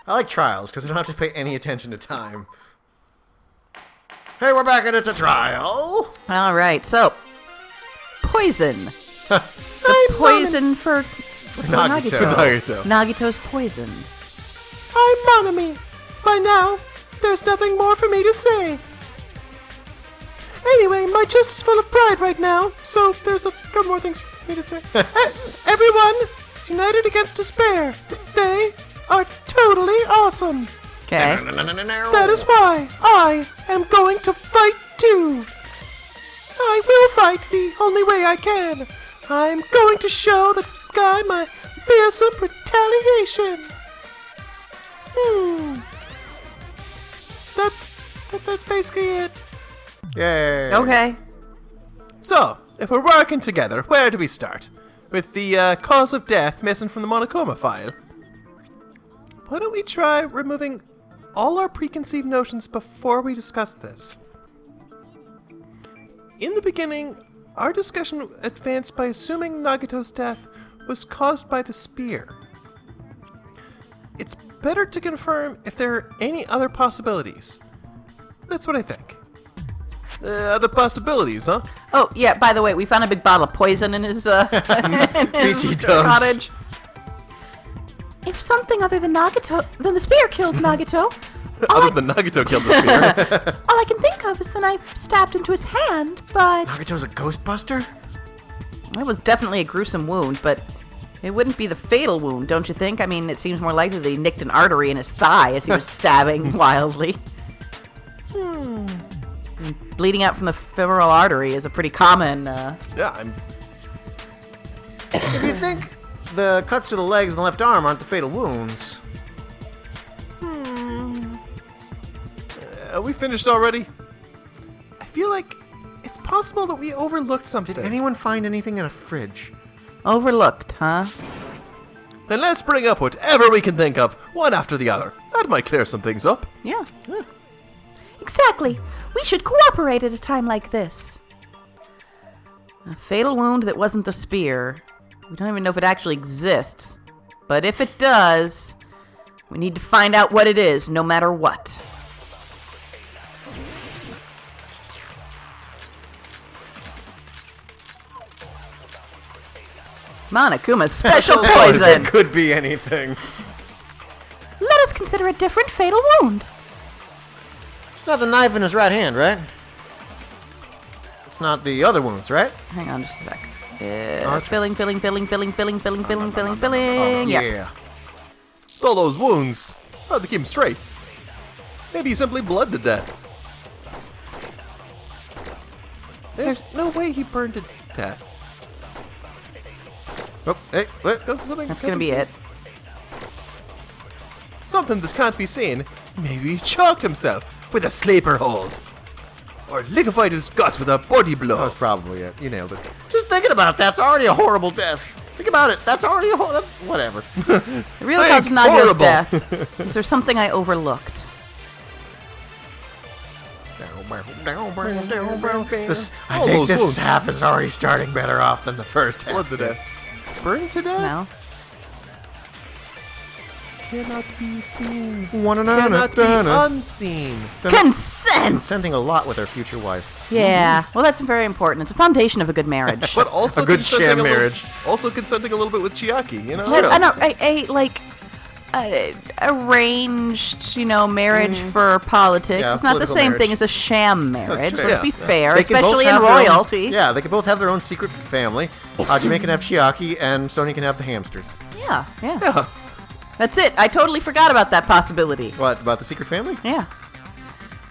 I like trials, because I don't have to pay any attention to time. Hey, we're back and it's a trial! All right, so poison. The poison for Nagato. Nagato's poison. I'm Monami. By now, there's nothing more for me to say. Anyway, my chest is full of pride right now, so there's a couple more things for me to say. Everyone is united against despair. They are totally awesome. Okay. That is why I am going to fight too. I will fight the only way I can. I'm going to show the guy my fearsome retaliation. That's basically it. Yay. Okay. So, if we're working together, where do we start? With the cause of death missing from the Monokuma file. Why don't we try removing all our preconceived notions before we discuss this? In the beginning, our discussion advanced by assuming Nagato's death was caused by the spear. It's better to confirm if there are any other possibilities. That's what I think. Other possibilities, huh? Oh, yeah, by the way, we found a big bottle of poison in his, BT dubs. cottage. If something other than the spear killed Nagato, Other than Nagato killed the spear. all I can think of is the knife stabbed into his hand, but... Nagato's a ghostbuster? It was definitely a gruesome wound, but it wouldn't be the fatal wound, don't you think? I mean, it seems more likely that he nicked an artery in his thigh as he was stabbing wildly. Bleeding out from the femoral artery is a pretty common... If you think the cuts to the legs and the left arm aren't the fatal wounds... Are we finished already? I feel like it's possible that we overlooked something. Did anyone find anything in a fridge? Overlooked, huh? Then let's bring up whatever we can think of, one after the other. That might clear some things up. Yeah. Exactly. We should cooperate at a time like this. A fatal wound that wasn't the spear. We don't even know if it actually exists. But if it does, we need to find out what it is, no matter what. Monokuma's special poison. It could be anything. Let us consider a different fatal wound. It's not the knife in his right hand, right? It's not the other wounds, right? Hang on just a sec. that's Filling. Oh, yeah. All those wounds. How'd they keep him straight? Maybe he simply bled to death. There's no way he burned to death. Oh, hey, what? That's gonna be it. Something that can't be seen. Maybe he choked himself with a sleeper hold. Or liquefied his guts with a body blow. That was probably it. You nailed it. Just thinking about that's already a horrible death. Think about it. That's already a that's whatever. The real cause of Naga's death. Is there something I overlooked? I think this half is already starting better off than the first half. Blood to death. Burn to death? No. Cannot be seen. Cannot Cannot be unseen. Consent! Consenting a lot with our future wife. Yeah, well, that's very important. It's a foundation of a good marriage. But also A good consenting sham little- marriage. Also consenting a little bit with Chiaki, you know? I know, arranged, marriage for politics. Yeah, it's not the political same marriage. thing as a sham marriage. fair. Let's be Yeah. fair, They can both especially in have their own- royalty. Yeah, they can both have their own secret family. Hajime can have Chiaki, and Sony can have the hamsters. Yeah, yeah. Yeah. That's it. I totally forgot about that possibility. What, about the secret family? Yeah.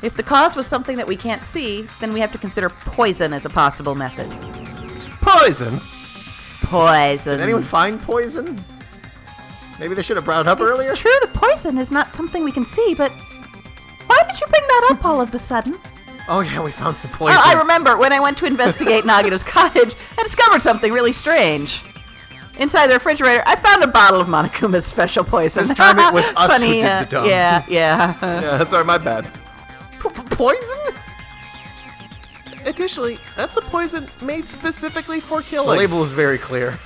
If the cause was something that we can't see, then we have to consider poison as a possible method. Poison? Poison. Did anyone find poison? Maybe they should have brought it up earlier? It's true that poison is not something we can see, but why did you bring that up all of a sudden? Oh yeah, we found some poison. I remember when I went to investigate Nagato's cottage, I discovered something really strange. Inside the refrigerator, I found a bottle of Monokuma's special poison. This time it was us Funny, who did the dumb. Yeah. Yeah, that's my bad. Poison? Additionally, that's a poison made specifically for The killing. label is very clear.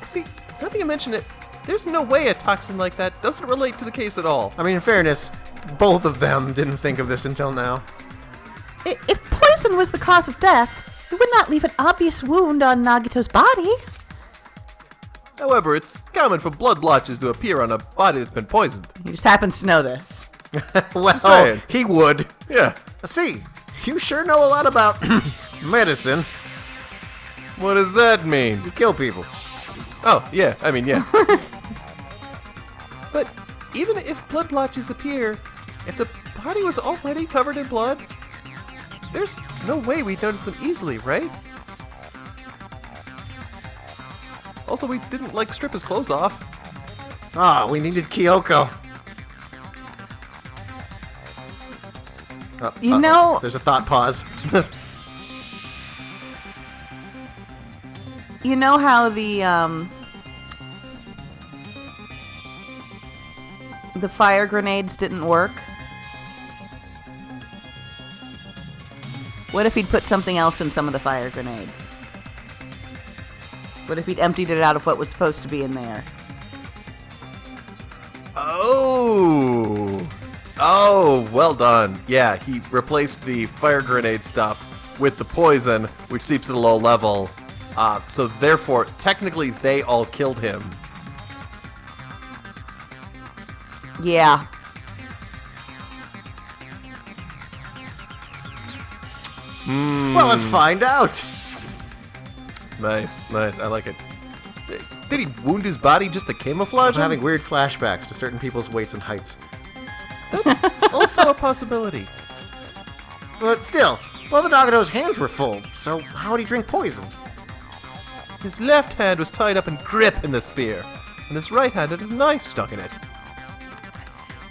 See, now that you mention it, there's no way a toxin like that doesn't relate to the case at all. I mean, in fairness, both of them didn't think of this until now. If poison was the cause of death, it would not leave an obvious wound on Nagato's body. However, it's common for blood blotches to appear on a body that's been poisoned. He just happens to know this. Well, saying. he would. Yeah. See, you sure know a lot about medicine. What does that mean? You kill people. Oh, yeah, I mean, yeah. But even if blood blotches appear, if the body was already covered in blood, there's no way we'd notice them easily, right? Also, we didn't, strip his clothes off. Ah, we needed Kyoko. You know- There's a thought pause. You know how the fire grenades didn't work? What if he'd put something else in some of the fire grenades? What if he'd emptied it out of what was supposed to be in there? Oh, well done. Yeah, he replaced the fire grenade stuff with the poison, which seeps at a low level. So therefore, technically, they all killed him. Yeah. Well, let's find out. Nice. I like it. Did he wound his body just to camouflage I'm him? having weird flashbacks to certain people's weights and heights. That's also a possibility. But still, well, the Nagato's hands were full, so how would he drink poison? His left hand was tied up in grip in the spear, and his right hand had his knife stuck in it.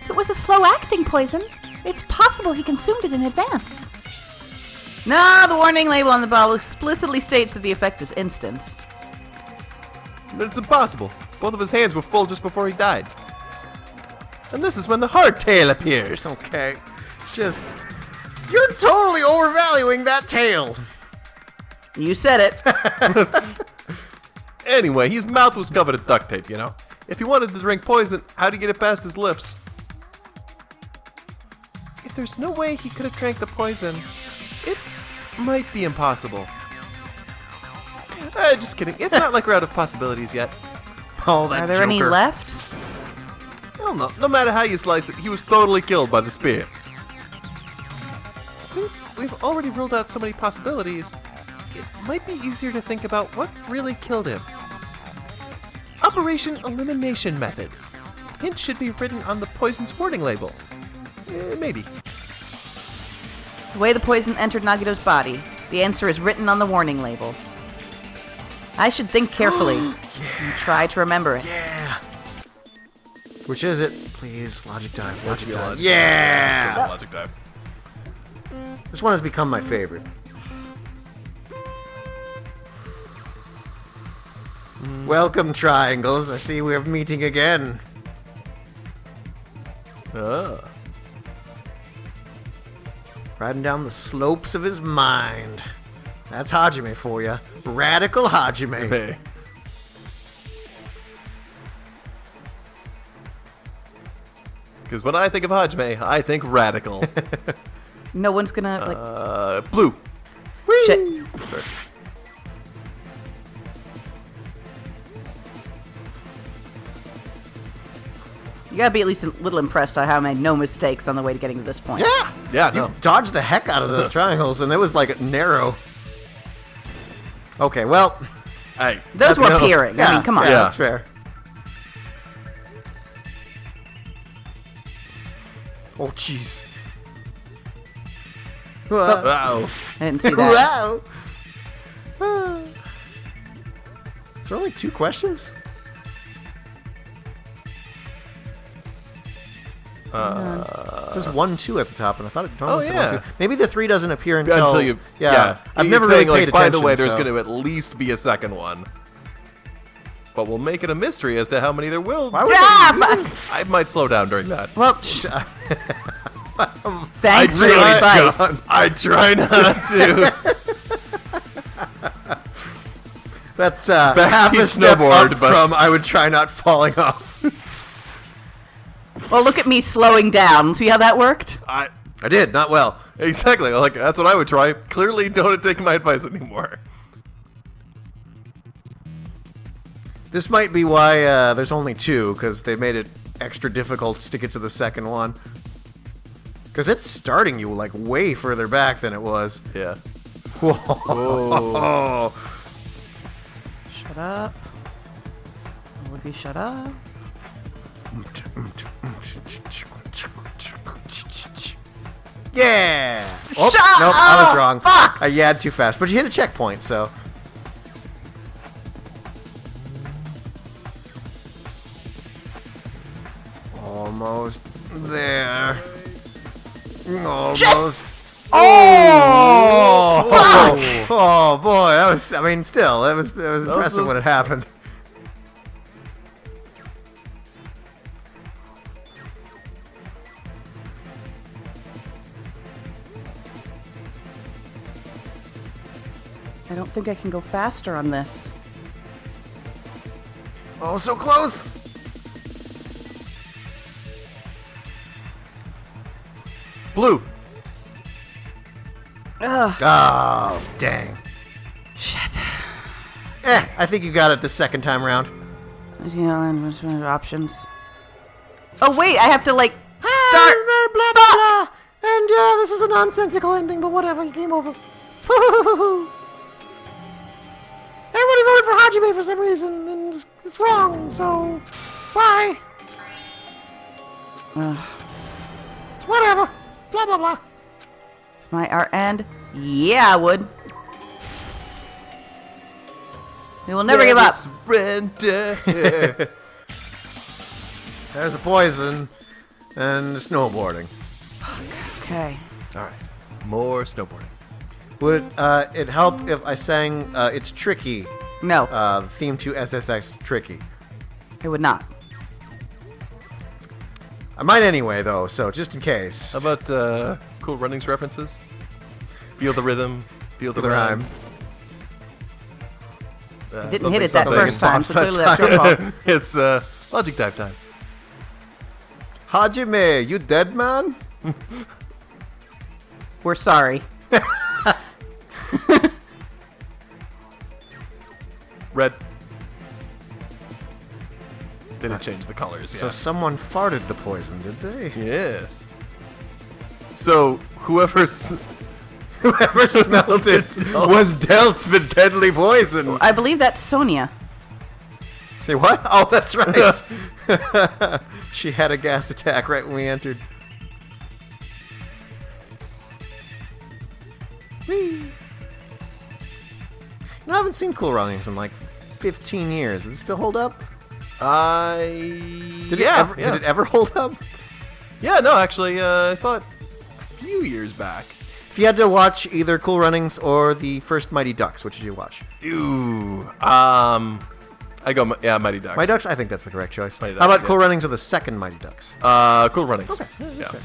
If it was a slow-acting poison, it's possible he consumed it in advance. No, the warning label on the bottle explicitly states that the effect is instant. But it's impossible. Both of his hands were full just before he died. And this is when the hardtail appears. Okay, you're totally overvaluing that tail. You said it. Anyway, his mouth was covered in duct tape, you know? If he wanted to drink poison, how'd he get it past his lips? If there's no way he could have drank the poison, it might be impossible. Just kidding. It's not like we're out of possibilities yet. Oh, that Are there any Joker. left? Hell no. No matter how you slice it, he was totally killed by the spear. Since we've already ruled out so many possibilities, it might be easier to think about what really killed him. Operation Elimination Method. Hint should be written on the poison's warning label. Maybe. The way the poison entered Nagato's body, the answer is written on the warning label. I should think carefully and try to remember it. Yeah. Which is it? Please, logic dive. Logic dive. Logic Yeah. Logic dive. This one has become my favorite. Welcome, triangles. I see we're meeting again. Riding down the slopes of his mind. That's Hajime for you. Radical Hajime. Hey. Because when I think of Hajime, I think radical. No one's gonna, Blue. shit. Sorry. You gotta be at least a little impressed by how I made no mistakes on the way to getting to this point. Yeah. Yeah, You no. dodged the heck out of those triangles, and it was like narrow. Okay, well. Hey, Those were that's- appearing. I mean, come on. Yeah, Yeah. that's fair. Oh, jeez. Wow. Wow. I didn't see that. Wow. Is there only 2 questions? It says 1, 2 at the top, and I thought it normally said 1, yeah. 2. Maybe the 3 doesn't appear until... Until you... Yeah. I've He's never really saying, paid attention. by the way, there's so- going to at least be a second one. But we'll make it a mystery as to how many there will. Why would Yeah, they- I might slow down during that. Well, thanks for your advice. I try not to. That's half a Backseat step snowboard, up but- from I would try not falling off. Well, look at me slowing down. See how that worked? I did, not well. exactly. Like that's what I would try. Clearly, don't take my advice anymore. This might be why there's only 2, because they made it extra difficult to get to the second one. Because it's starting you, like, way further back than it was. Yeah. Whoa. Shut up. Would we shut up? Yeah! Oh, Shut nope, I was up! wrong. Fuck! I yabbed too fast. But you hit a checkpoint, so... Almost there. Almost. Oh! Oh boy, that was. I mean, still, it was impressive when it happened. I don't think I can go faster on this. Oh, so close! Blue. Ugh. Oh, dang. Shit. I think you got it the second time round. Options. Oh wait, I have to like start. Blah, blah, blah. And this is a nonsensical ending, but whatever, game over. Everybody voted for Hajime for some reason, and it's wrong, so bye. Whatever. Blah, blah, blah. It's my our end. Yeah, I would. We will never give up. Surrender. There's a poison and snowboarding. Okay. All right. More snowboarding. Would it help if I sang It's Tricky, No, theme to SSX Tricky? it would not. I might anyway, though, so just in case. How about Cool Runnings references? Feel the rhythm. Feel the the rhyme. rhyme? Didn't hit it that something first time, in so clearly that's your fault. It's logic dive time. Hajime, you dead, man? We're sorry. Red. They didn't change the colors. So Yeah. someone farted the poison, did they? Yes. So whoever Whoever smelled it was dealt the deadly poison. I believe that's Sonia. Say what? Oh, that's right. She had a gas attack right when we entered. Whee! No, I haven't seen Cool Runnings in like 15 years. Does it still hold up? Did it ever hold up? Yeah, no, actually, I saw it a few years back. If you had to watch either Cool Runnings or the first Mighty Ducks, which did you watch? Ooh, I go, Mighty Ducks. Mighty Ducks? I think that's the correct choice. Mighty How Ducks, about Cool yeah. Runnings or the second Mighty Ducks? Cool Runnings. Okay, that's fair.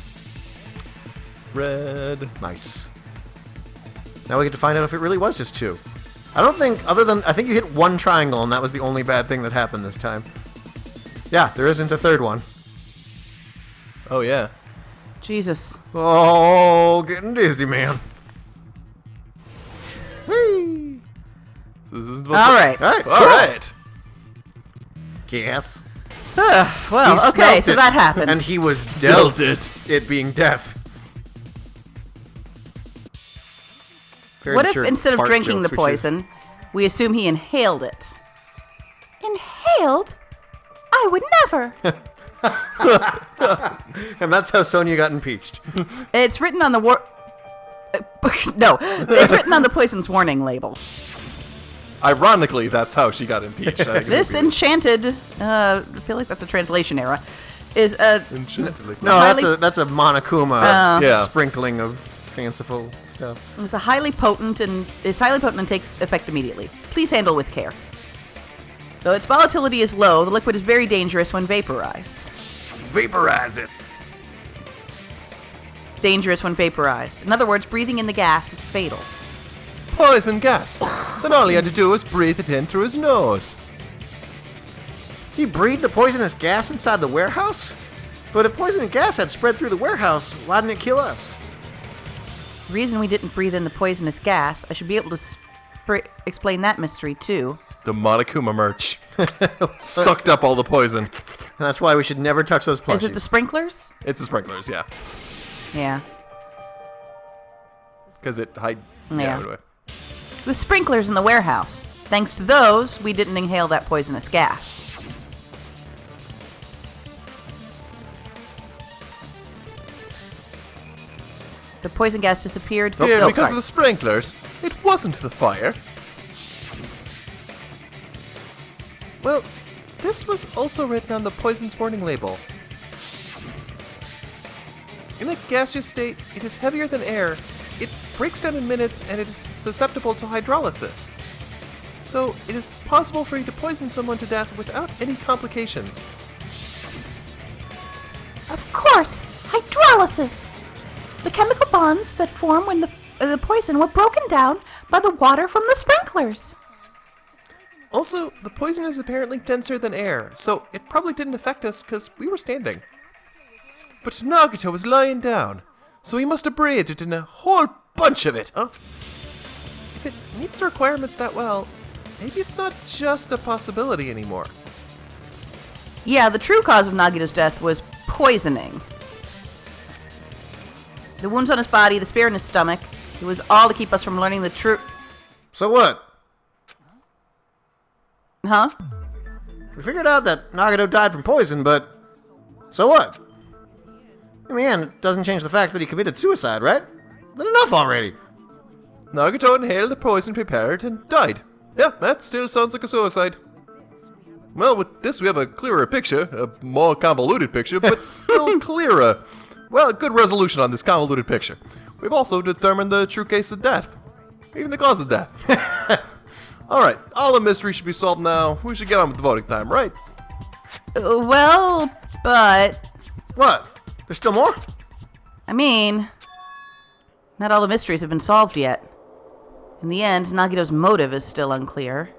Red. Nice. Now we get to find out if it really was just 2. I don't think, I think you hit 1 triangle and that was the only bad thing that happened this time. Yeah, there isn't a third one. Oh yeah. Jesus. Oh, getting dizzy, man. Whee! So this is All right. All right, All cool. right. Yes. Well, He okay, smelt so it, that happened. And he was dealt Dealt it being death. Very What if mature instead of fart drinking the jokes, which is- poison, we assume he inhaled it? Inhaled? I would never. And that's how Sonya got impeached. It's written on the No, it's written on the poison's warning label. Ironically, that's how she got impeached. I think it This would be enchanted, I feel like that's a translation error, is a enchanted liquid. No, Highly- that's a Monokuma Yeah. sprinkling of fanciful stuff. It's highly potent and takes effect immediately. Please handle with care. Though its volatility is low, the liquid is very dangerous when vaporized. Vaporize it. Dangerous when vaporized. In other words, breathing in the gas is fatal. poison gas. Then all he had to do was breathe it in through his nose. He breathed the poisonous gas inside the warehouse? But if poison gas had spread through the warehouse, why didn't it kill us? The reason we didn't breathe in the poisonous gas, I should be able to explain that mystery too. The Monokuma merch. Sucked up all the poison. And that's why we should never touch those plushies. Is it the sprinklers? It's the sprinklers, yeah. Yeah. Because it hide. Yeah. Anyway. The sprinklers in the warehouse. Thanks to those, we didn't inhale that poisonous gas. The poison gas disappeared. Here, Oh, because sorry. of the sprinklers, it wasn't the fire. Well, this was also written on the poison's warning label. In a gaseous state, it is heavier than air. It breaks down in minutes and it is susceptible to hydrolysis. So, it is possible for you to poison someone to death without any complications. Of course! Hydrolysis! The chemical bonds that form when the poison were broken down by the water from the sprinklers. Also, the poison is apparently denser than air, so it probably didn't affect us because we were standing. But Nagato was lying down, so he must have breathed it in a whole bunch of it, huh? If it meets the requirements that well, maybe it's not just a possibility anymore. Yeah, the true cause of Nagato's death was poisoning. The wounds on his body, the spear in his stomach, it was all to keep us from learning the truth. So what? Huh? We figured out that Nagato died from poison, but so what? In the end, it doesn't change the fact that he committed suicide, right? Then enough already. Nagato inhaled the poison prepared and died. Yeah, that still sounds like a suicide. Well, with this we have a clearer picture, a more convoluted picture, but still clearer. Well, good resolution on this convoluted picture. We've also determined the true case of death. Even the cause of death. Alright, all the mystery should be solved now. We should get on with the voting time, right? Well, but... What? There's still more? I mean... Not all the mysteries have been solved yet. In the end, Nagato's motive is still unclear.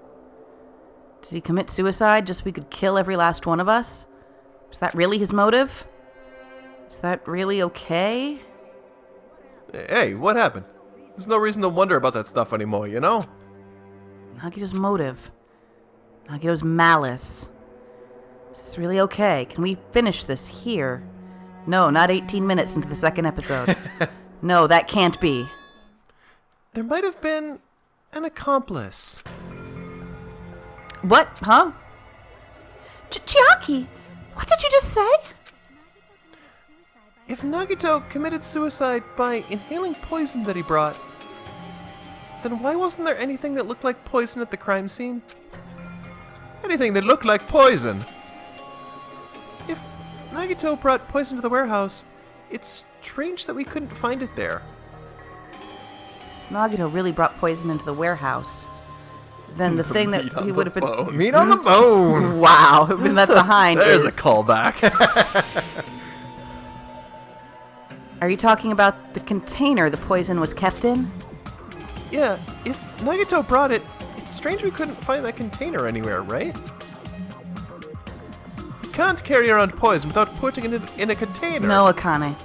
Did he commit suicide just so we could kill every last one of us? Is that really his motive? Is that really okay? Hey, what happened? There's no reason to wonder about that stuff anymore, you know? Nagato's motive. Nagato's malice. Is this really okay? Can we finish this here? No, not 18 minutes into the second episode. No, that can't be. There might have been an accomplice. What? Huh? Chiaki, what did you just say? If Nagato committed suicide by inhaling poison that he brought, then why wasn't there anything that looked like poison at the crime scene? Anything that looked like poison! If Nagato brought poison to the warehouse, it's strange that we couldn't find it there. Nagato really brought poison into the warehouse. Then the thing that he would have been... Meat on the bone! Wow, been left behind There's is... a callback. Are you talking about the container the poison was kept in? Yeah, if Nagato brought it, it's strange we couldn't find that container anywhere, right? You can't carry around poison without putting it in a container. No, Akane.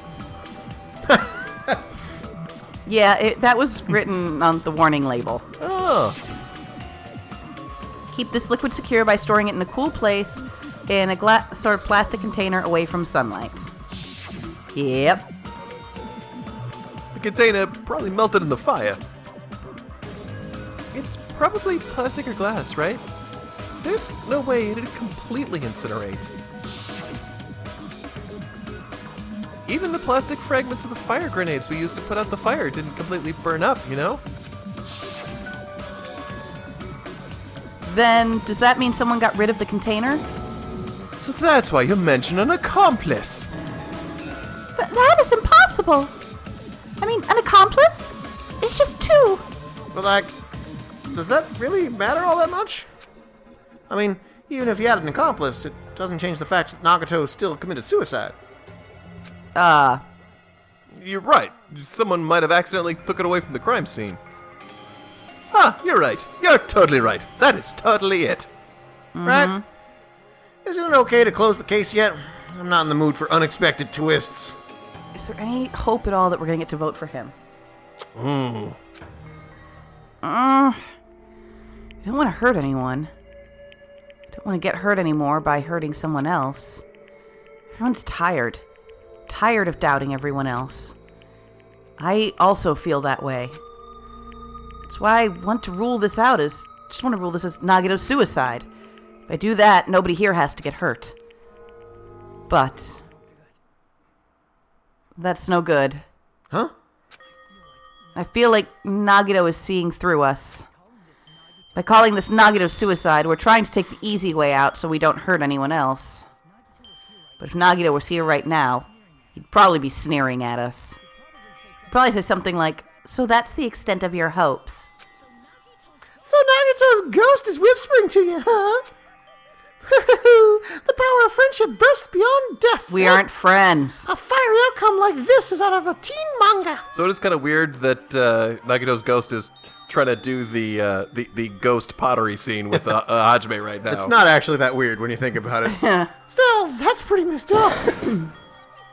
Yeah, that was written on the warning label. Oh. Keep this liquid secure by storing it in a cool place in a sort of plastic container away from sunlight. Yep. The container probably melted in the fire. It's probably plastic or glass, right? There's no way it'd completely incinerate. Even the plastic fragments of the fire grenades we used to put out the fire didn't completely burn up, you know? Then, does that mean someone got rid of the container? So that's why you mention an accomplice. But that is impossible! I mean, an accomplice? It's just two! But like, does that really matter all that much? I mean, even if you had an accomplice, it doesn't change the fact that Nagato still committed suicide. You're right. Someone might have accidentally took it away from the crime scene. Ah, you're right. You're totally right. That is totally it. Right? Isn't it okay to close the case yet? I'm not in the mood for unexpected twists. Is there any hope at all that we're going to get to vote for him? I don't want to hurt anyone. I don't want to get hurt anymore by hurting someone else. Everyone's tired. Tired of doubting everyone else. I also feel that way. That's why I want to rule this out as... just want to rule this as Nagato's suicide. If I do that, nobody here has to get hurt. But... that's no good. Huh? I feel like Nagato is seeing through us. By calling this Nagato suicide, we're trying to take the easy way out so we don't hurt anyone else. But if Nagato was here right now, he'd probably be sneering at us. He'd probably say something like, "So that's the extent of your hopes." So Nagato's ghost is whispering to you, huh? The power of friendship bursts beyond death. We aren't friends. A fiery outcome like this is out of a teen manga. So it is kind of weird that Nagato's ghost is trying to do the ghost pottery scene with Hajime right now. It's not actually that weird when you think about it. Still, that's pretty messed up.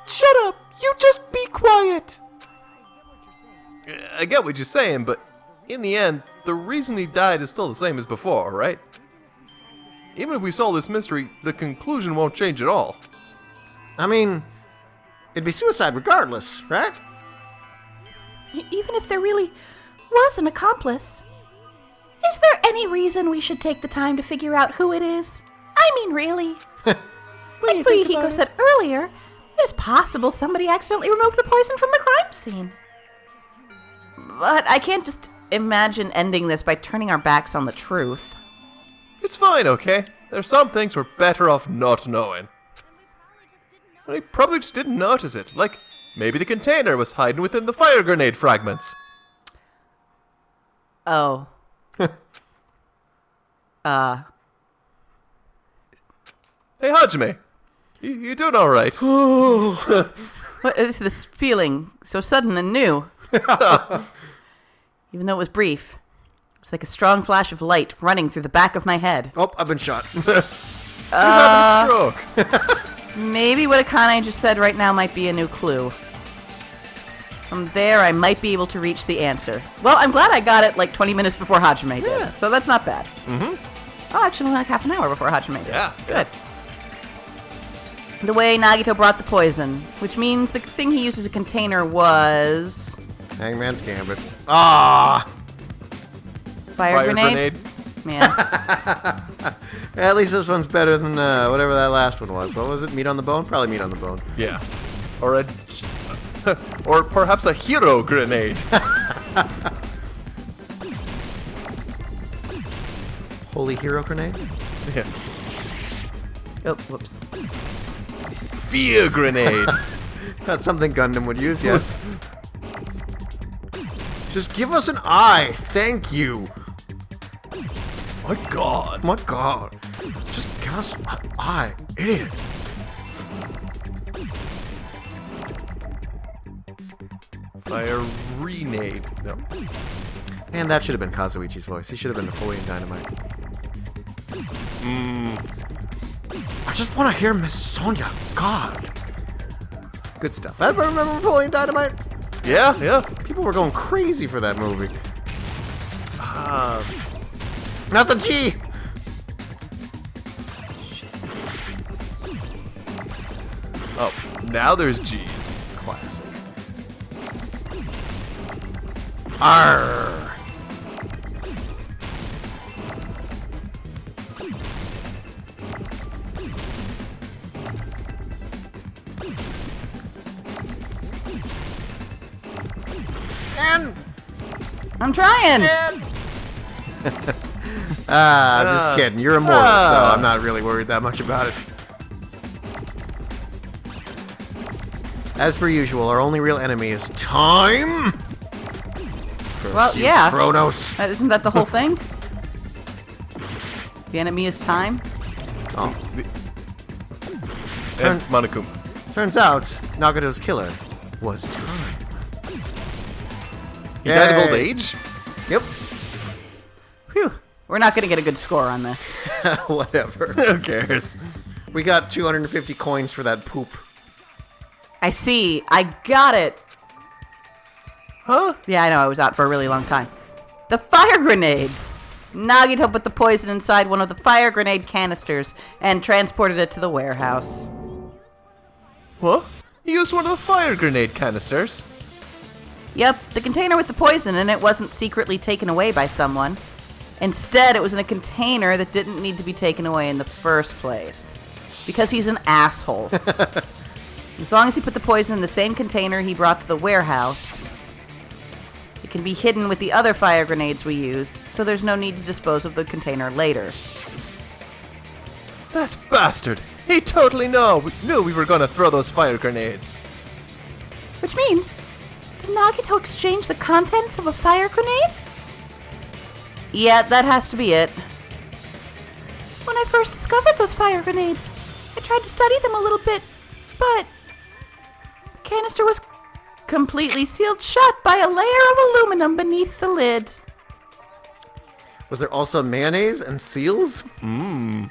Shut up! You just be quiet! I get what you're saying, but in the end, the reason he died is still the same as before, right? Even if we solve this mystery, the conclusion won't change at all. I mean, it'd be suicide regardless, right? Even if there really was an accomplice, is there any reason we should take the time to figure out who it is? I mean, really? Like Fuyuhiko said earlier, it's possible somebody accidentally removed the poison from the crime scene. But I can't just imagine ending this by turning our backs on the truth. It's fine, okay? There's some things we're better off not knowing. He probably just didn't notice it. Like, maybe the container was hiding within the fire grenade fragments. Oh. Hey, Hajime. You doing alright? What is this feeling so sudden and new? Even though it was brief. It was like a strong flash of light running through the back of my head. Oh, I've been shot. You're having a stroke. Maybe what Akane just said right now might be a new clue. From there, I might be able to reach the answer. Well, I'm glad I got it like 20 minutes before Hajime did. Yeah. So that's not bad. Mm-hmm. Oh, actually, like half an hour before Hajime did. Yeah. Good. The way Nagato brought the poison, which means the thing he used as a container was... Hangman's Gambit. Ah! Fire grenade? Man. At least this one's better than whatever that last one was. What was it? Meat on the bone? Probably meat on the bone. Yeah. Or a... or perhaps a hero grenade. Holy hero grenade? Yes. Oh, whoops. Fear grenade. That's something Gundam would use, yes. Just give us an eye. Thank you. My god. My god. Just give us an eye. Idiot. Fire grenade. No. Man, that should have been Kazuichi's voice. He should have been Napoleon Dynamite. I just want to hear Miss Sonia. God. Good stuff. I remember Napoleon Dynamite. Yeah, yeah. People were going crazy for that movie. Not the G! Oh, now there's G's. Classic. Arr! And I'm trying! just kidding. You're immortal, so I'm not really worried that much about it. As per usual, our only real enemy is time. Well, yeah. Chronos. Isn't that the whole thing? The enemy is time? Oh. And Monokuma. Turns out, Nagato's killer was time. He died of old Yay. age? Yep. We're not going to get a good score on this. Whatever. Who cares? We got 250 coins for that poop. I see. I got it. Huh? Yeah, I know. I was out for a really long time. The fire grenades. Nagito put the poison inside one of the fire grenade canisters and transported it to the warehouse. What? He used one of the fire grenade canisters. Yep, the container with the poison in it wasn't secretly taken away by someone. Instead, it was in a container that didn't need to be taken away in the first place. Because he's an asshole. As long as he put the poison in the same container he brought to the warehouse, it can be hidden with the other fire grenades we used, so there's no need to dispose of the container later. That bastard! He totally knew we were gonna throw those fire grenades. Which means, did Nagito exchange the contents of a fire grenade? Yeah, that has to be it. When I first discovered those fire grenades, I tried to study them a little bit, but the canister was completely sealed shut by a layer of aluminum beneath the lid. Was there also mayonnaise and seals? You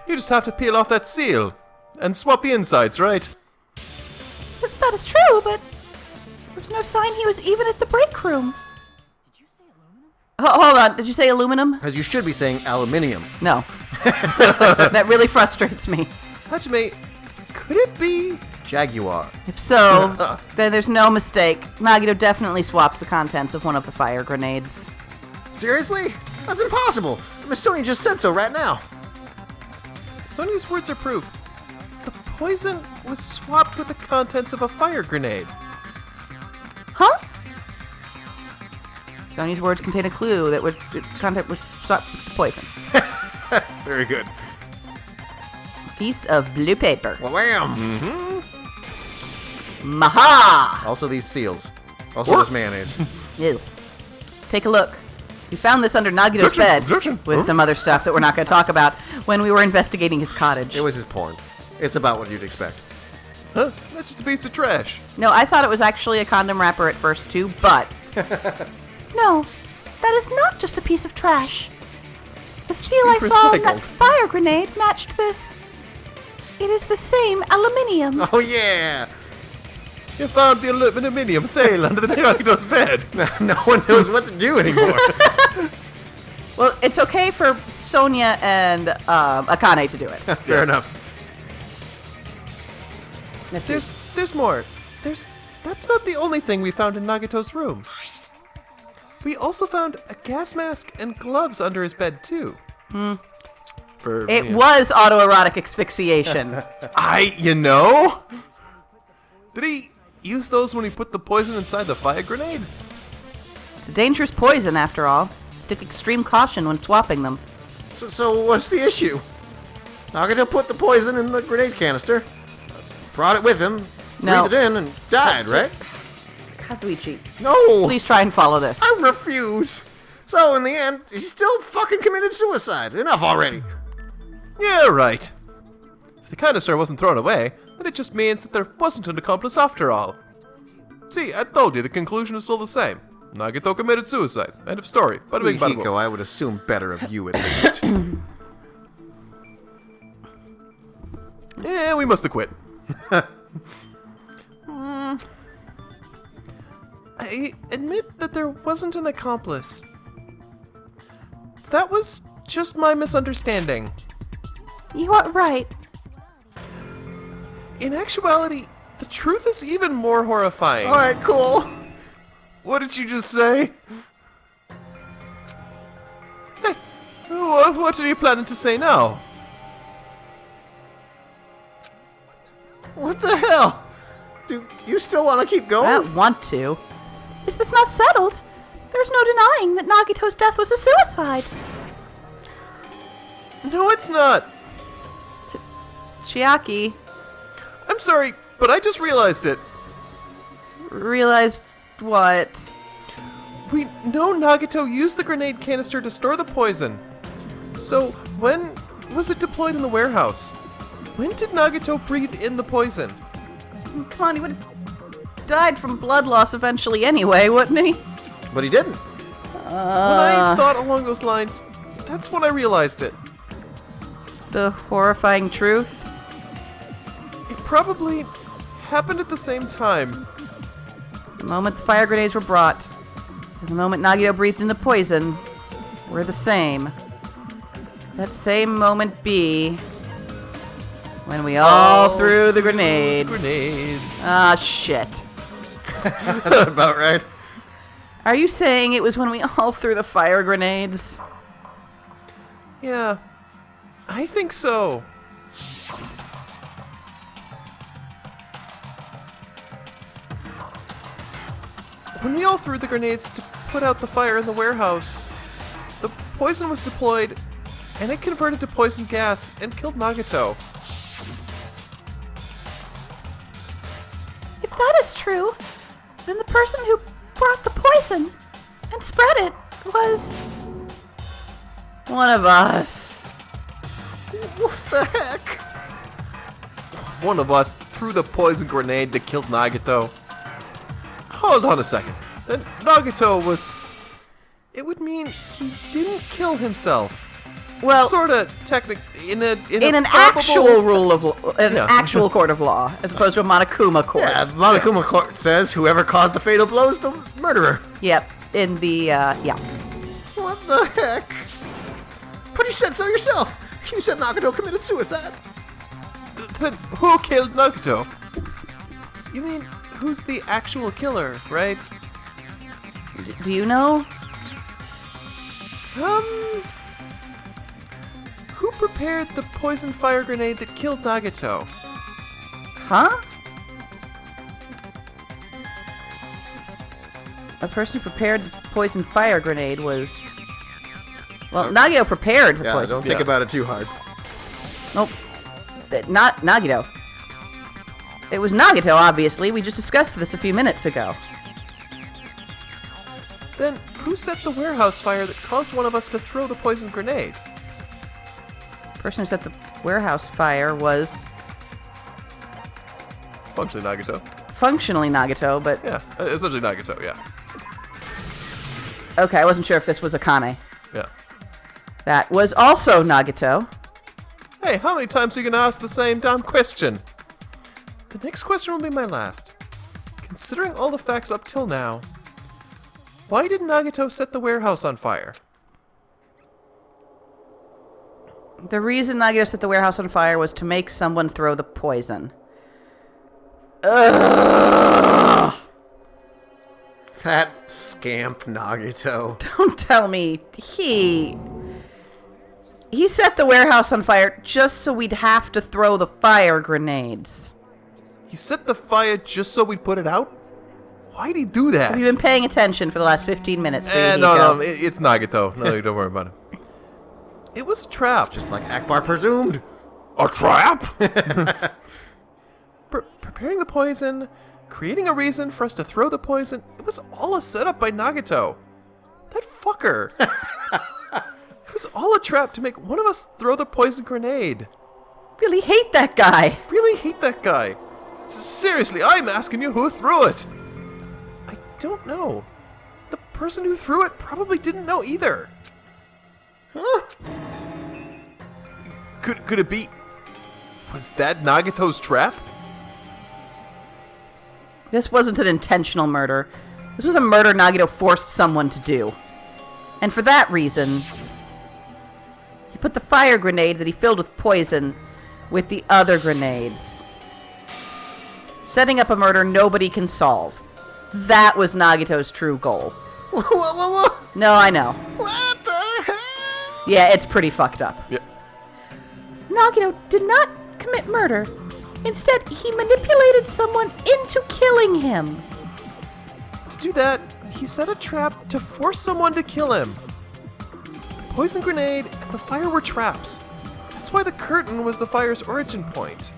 just have to peel off that seal and swap the insides, right? That is true, but there's no sign he was even at the break room. Hold on, did you say aluminum? Because you should be saying aluminium. No. That really frustrates me. Hajime, could it be? Jaguar. If so, then there's no mistake. Nagito definitely swapped the contents of one of the fire grenades. Seriously? That's impossible. Miss Sony just said so right now. Sonya's words are proof. The poison was swapped with the contents of a fire grenade. Huh? Sony's words contain a clue that content was swapped with the poison. Very good. Piece of blue paper. Wham! Maha! Also these seals. Also this mayonnaise. Ew. Take a look. We found this under Nagito's Objection, bed objection. with Huh? some other stuff that we're not going to talk about when we were investigating his cottage. It was his porn. It's about what you'd expect. Huh? That's just a piece of trash. No, I thought it was actually a condom wrapper at first too, but... No, that is not just a piece of trash. The seal I saw in that Recycled. fire grenade matched this. It is the same aluminium. Oh yeah! You found the aluminium sail under the Nagato's bed. No one knows what to do anymore. Well, it's okay for Sonia and Akane to do it. Fair enough. There's more. That's not the only thing we found in Nagato's room. We also found a gas mask and gloves under his bed too. It was autoerotic asphyxiation. Did he use those when he put the poison inside the fire grenade? It's a dangerous poison, after all. Took extreme caution when swapping them. So what's the issue? Nagato put the poison in the grenade canister, brought it with him, No. breathed it in, and died, right? Kazuichi, No! please try and follow this. I refuse! So, in the end, he still fucking committed suicide. Enough already. Yeah, right. If the canister wasn't thrown away, then it just means that there wasn't an accomplice after all. See, I told you the conclusion is still the same. Nagato committed suicide. End of story. Bada bing, bada boom. Hiko, I would assume better of you at least. Yeah, we must have quit. I admit that there wasn't an accomplice. That was just my misunderstanding. You are right. In actuality, the truth is even more horrifying. Alright, cool. What did you just say? Hey, what are you planning to say now? What the hell? Do you still want to keep I going? don't want to. Is this not settled? There's no denying that Nagito's death was a suicide. No, it's not. Chiaki I'm sorry, but I just realized it. realized what? We know Nagato used the grenade canister to store the poison. So, when was it deployed in the warehouse? When did Nagato breathe in the poison? Come on, he would have died from blood loss eventually anyway, wouldn't he? But he didn't. When I thought along those lines, That's when I realized it. The horrifying truth? It probably happened at the same time. The moment the fire grenades were brought, and the moment Nagito breathed in the poison, were the same. That same moment be when we all threw the grenades. Grenades. Ah, shit. That's about right. Are you saying it was when we all threw the fire grenades? Yeah, I think so. When we all threw the grenades to put out the fire in the warehouse, the poison was deployed, and it converted to poison gas and killed Nagato. If that is true, then the person who brought the poison and spread it was one of us. What the heck? One of us threw the poison grenade that killed Nagato. Hold on a second. Then Nagato was... It would mean he didn't kill himself. Well, Sorta, technically, in an actual rule of law, an Yeah. actual court of law, as opposed to a Monokuma court. Yeah, Monokuma Court says whoever caused the fatal blow is the murderer. Yep. In the yeah. What the heck? But you said so yourself. You said Nagato committed suicide. Then who killed Nagato? You mean, who's the actual killer, right? Do you know? Who prepared the poison fire grenade that killed Nagato? Huh? A person who prepared the poison fire grenade was... Well, Nagito prepared the Yeah, poison. don't think Yeah. about it too hard. Nope. Not Nagito. It was Nagato, obviously. We just discussed this a few minutes ago. Then who set the warehouse fire that caused one of us to throw the poison grenade? The person who set the warehouse fire was Functionally Nagato. functionally Nagato, but... Yeah, essentially Nagato, yeah. Okay, I wasn't sure if this was Akane. Yeah. That was also Nagato. Hey, how many times are you gonna ask the same damn question? The next question will be my last. Considering all the facts up till now, why did Nagato set the warehouse on fire? The reason Nagito set the warehouse on fire was to make someone throw the poison. Ugh! That scamp Nagato. Don't tell me he set the warehouse on fire just so we'd have to throw the fire grenades. He set the fire just so we'd put it out? Why'd he do that? Have you been paying attention for the last 15 minutes? No, it's Nagato. No, don't worry about it. It was a trap. Just like Akbar presumed. A trap? Preparing the poison, creating a reason for us to throw the poison, it was all a setup by Nagato. That fucker. It was all a trap to make one of us throw the poison grenade. Really hate that guy. Really hate that guy. Seriously, I'm asking you who threw it. I don't know. The person who threw it probably didn't know either. Huh? Could it be... Was that Nagato's trap? This wasn't an intentional murder. This was a murder Nagito forced someone to do. And for that reason, he put the fire grenade that he filled with poison with the other grenades. Setting up a murder nobody can solve. That was Nagito's true goal. Whoa. No, I know. What the hell? Yeah, it's pretty fucked up. Yeah. Nagito did not commit murder. Instead, he manipulated someone into killing him. To do that, he set a trap to force someone to kill him. The poison grenade and the fire were traps. That's why the curtain was the fire's origin point.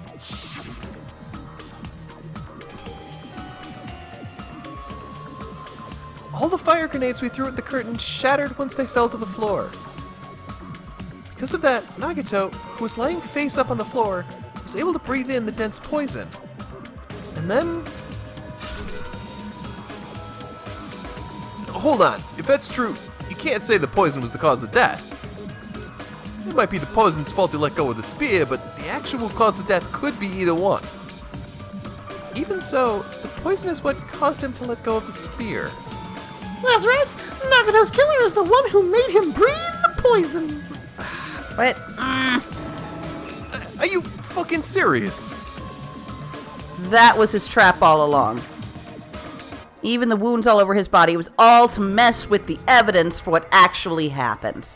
All the fire grenades we threw at the curtain shattered once they fell to the floor. Because of that, Nagato, who was lying face up on the floor, was able to breathe in the dense poison. And then... Hold on, if that's true, you can't say the poison was the cause of death. It might be the poison's fault to let go of the spear, but the actual cause of death could be either one. Even so, the poison is what caused him to let go of the spear. That's right. Nagato's killer is the one who made him breathe the poison. What? Are you fucking serious? That was his trap all along. Even the wounds all over his body was all to mess with the evidence for what actually happened.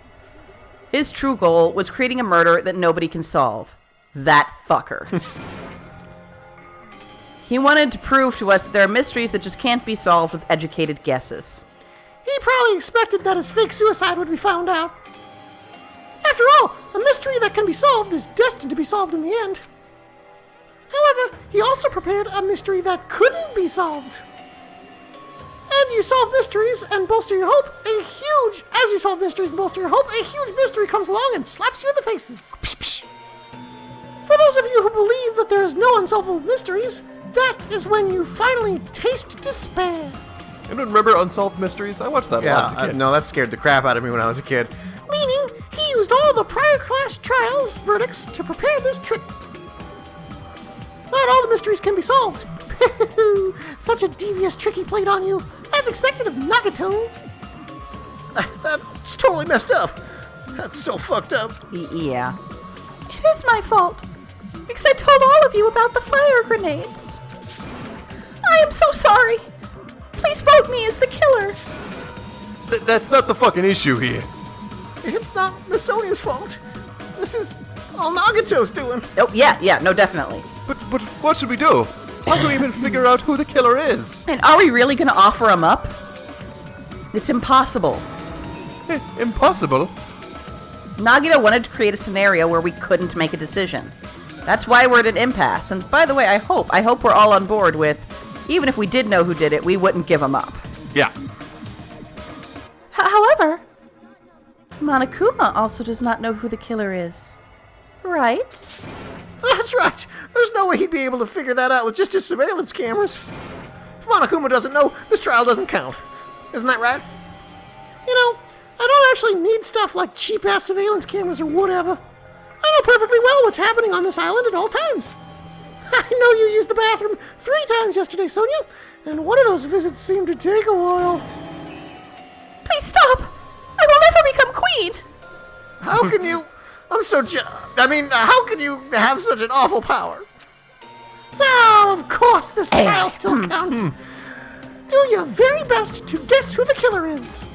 His true goal was creating a murder that nobody can solve. That fucker. He wanted to prove to us that there are mysteries that just can't be solved with educated guesses. He probably expected that his fake suicide would be found out. After all, a mystery that can be solved is destined to be solved in the end. However, he also prepared a mystery that couldn't be solved. And you solve mysteries and bolster your hope, as you solve mysteries and bolster your hope, a huge mystery comes along and slaps you in the faces. Psh, psh. For those of you who believe that there is no unsolvable mysteries, that is when you finally taste despair. Anyone remember Unsolved Mysteries? I watched that a lot as a kid. No, that scared the crap out of me when I was a kid. Meaning, he used all the prior class trials verdicts to prepare this trick. Not all the mysteries can be solved. Such a devious trick he played on you, as expected of Nagato. That's totally messed up. That's so fucked up. Yeah. It is my fault, because I told all of you about the fire grenades. I am so sorry. Please vote me as the killer. That's not the fucking issue here. It's not Miss Sonia's fault. This is all Nagato's doing. Oh, yeah, no, definitely. But what should we do? How can we even figure out who the killer is? And are we really going to offer him up? It's impossible. Impossible. Nagato wanted to create a scenario where we couldn't make a decision. That's why we're at an impasse. And by the way, I hope we're all on board with, even if we did know who did it, we wouldn't give him up. Yeah. However, Monokuma also does not know who the killer is. Right? That's right. There's no way he'd be able to figure that out with just his surveillance cameras. If Monokuma doesn't know, this trial doesn't count. Isn't that right? You know, I don't actually need stuff like cheap-ass surveillance cameras or whatever. I know perfectly well what's happening on this island at all times. I know you used the bathroom 3 times yesterday, Sonia, and one of those visits seemed to take a while. Please stop! I will never become queen! How can you... how can you have such an awful power? So, of course, this trial still counts. Do your very best to guess who the killer is.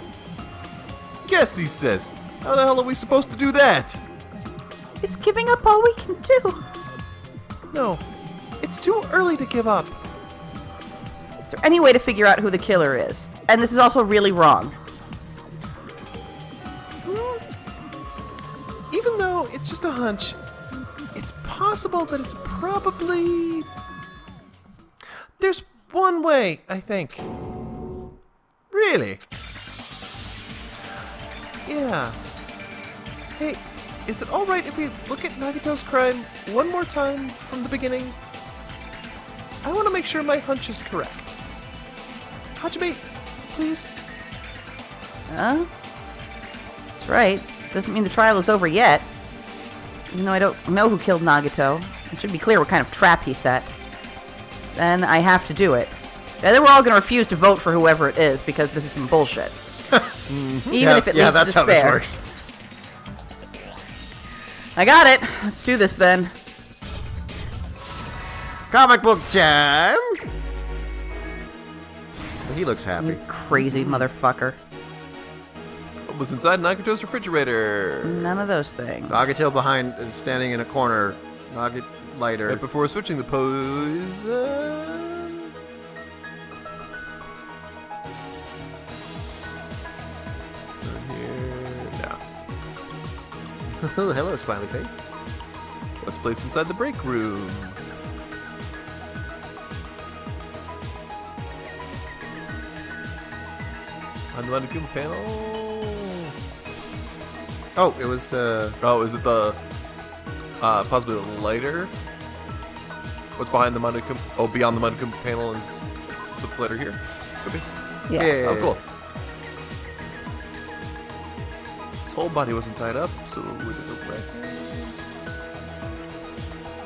Guess, he says. How the hell are we supposed to do that? Is giving up all we can do? No. It's too early to give up. Is there any way to figure out who the killer is? And this is also really wrong. Even though it's just a hunch, it's possible that it's probably... There's one way, I think. Really? Yeah. Hey, is it alright if we look at Nagato's crime one more time from the beginning? I want to make sure my hunch is correct. Hajime, please? Huh? That's right. Doesn't mean the trial is over yet. Even though I don't know who killed Nagato, it should be clear what kind of trap he set. Then I have to do it. And then we're all going to refuse to vote for whoever it is because this is some bullshit. Even if it leads to that's how this despair. works. I got it. Let's do this then. Comic book time. He looks happy. You crazy motherfucker. What was inside Nagato's refrigerator? None of those things. Nagato behind, standing in a corner. Lighter. Right before switching the poison. Here, no. Oh, hello, smiley face. What's placed inside the break room? On the Monokuma panel. Oh, it was, Oh, is it the possibly the lighter? What's behind the Monokuma? Oh, beyond the Monokuma panel is the flitter here. Could be. Yeah. Oh, cool. His whole body wasn't tied up, so it would have right.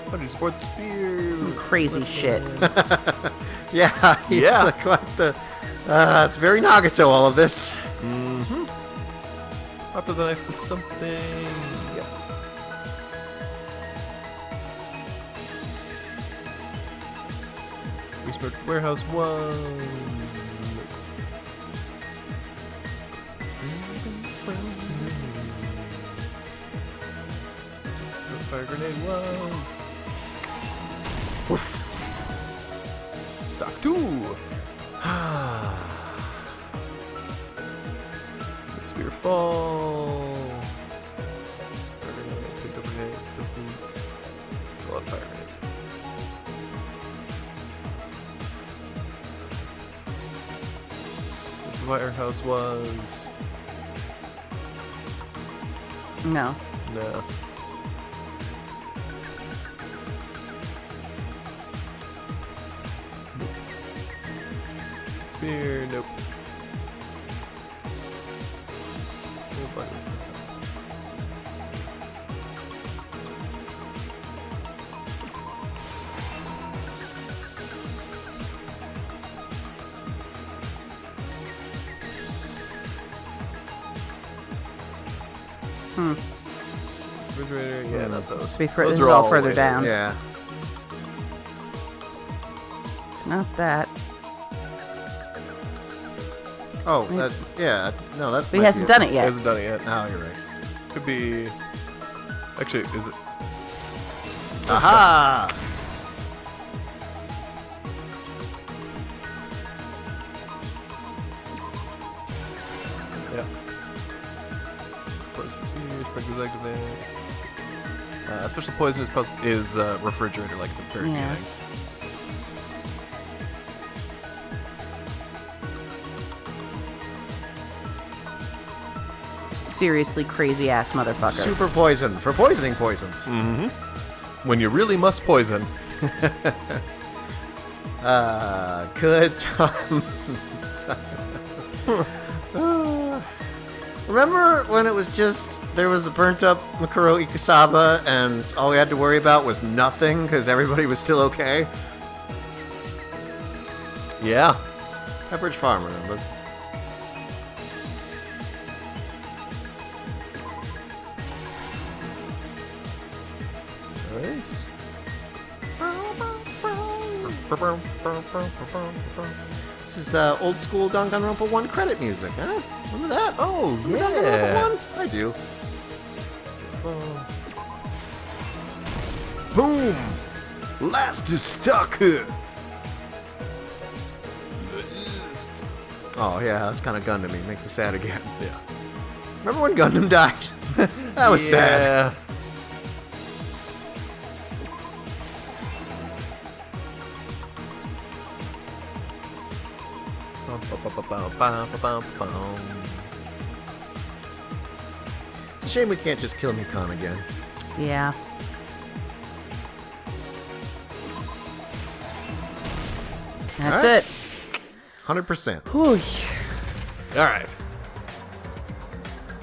How did he support the spear? Some crazy shit. Yeah, he's quite the... it's very Nagato, all of this. Mm-hmm. After the knife was something... Yep. Research the warehouse was... The fire grenade was... Woof. Stock 2! Spear fall. Fire grenade, picked up grenade, crispy. A lot of fire grenades. The warehouse was... No. No. Spear, nope. Nobody. Refrigerator, yeah, not those. This Those is are all further way- down. Yeah. It's not that. Oh, that, yeah. No, that. But he hasn't done it He yet. hasn't done it yet. Oh, you're right. Could be... Actually, is it... Aha! Yeah. Poison seed, sprinklers activate. Special poison is refrigerator, like at the very Yeah. beginning. Seriously crazy ass motherfucker. Super poison for poisoning poisons. Mm-hmm. When you really must poison. Good times. Remember when it was just, there was a burnt up Makuro Ikasaba and all we had to worry about was nothing because everybody was still okay? Yeah. Pepperidge Farm remembers. Nice. This is old school Danganronpa 1 credit music, huh? Remember that? Oh, Remember yeah. Danganronpa 1? I do. Boom! Last is stuck. Oh yeah, that's kind of Gundam. It makes me sad again. Yeah. Remember when Gundam died? That was sad. It's a shame we can't just kill Mikan again. Yeah. That's Alright. it. 100%. Whew. All right.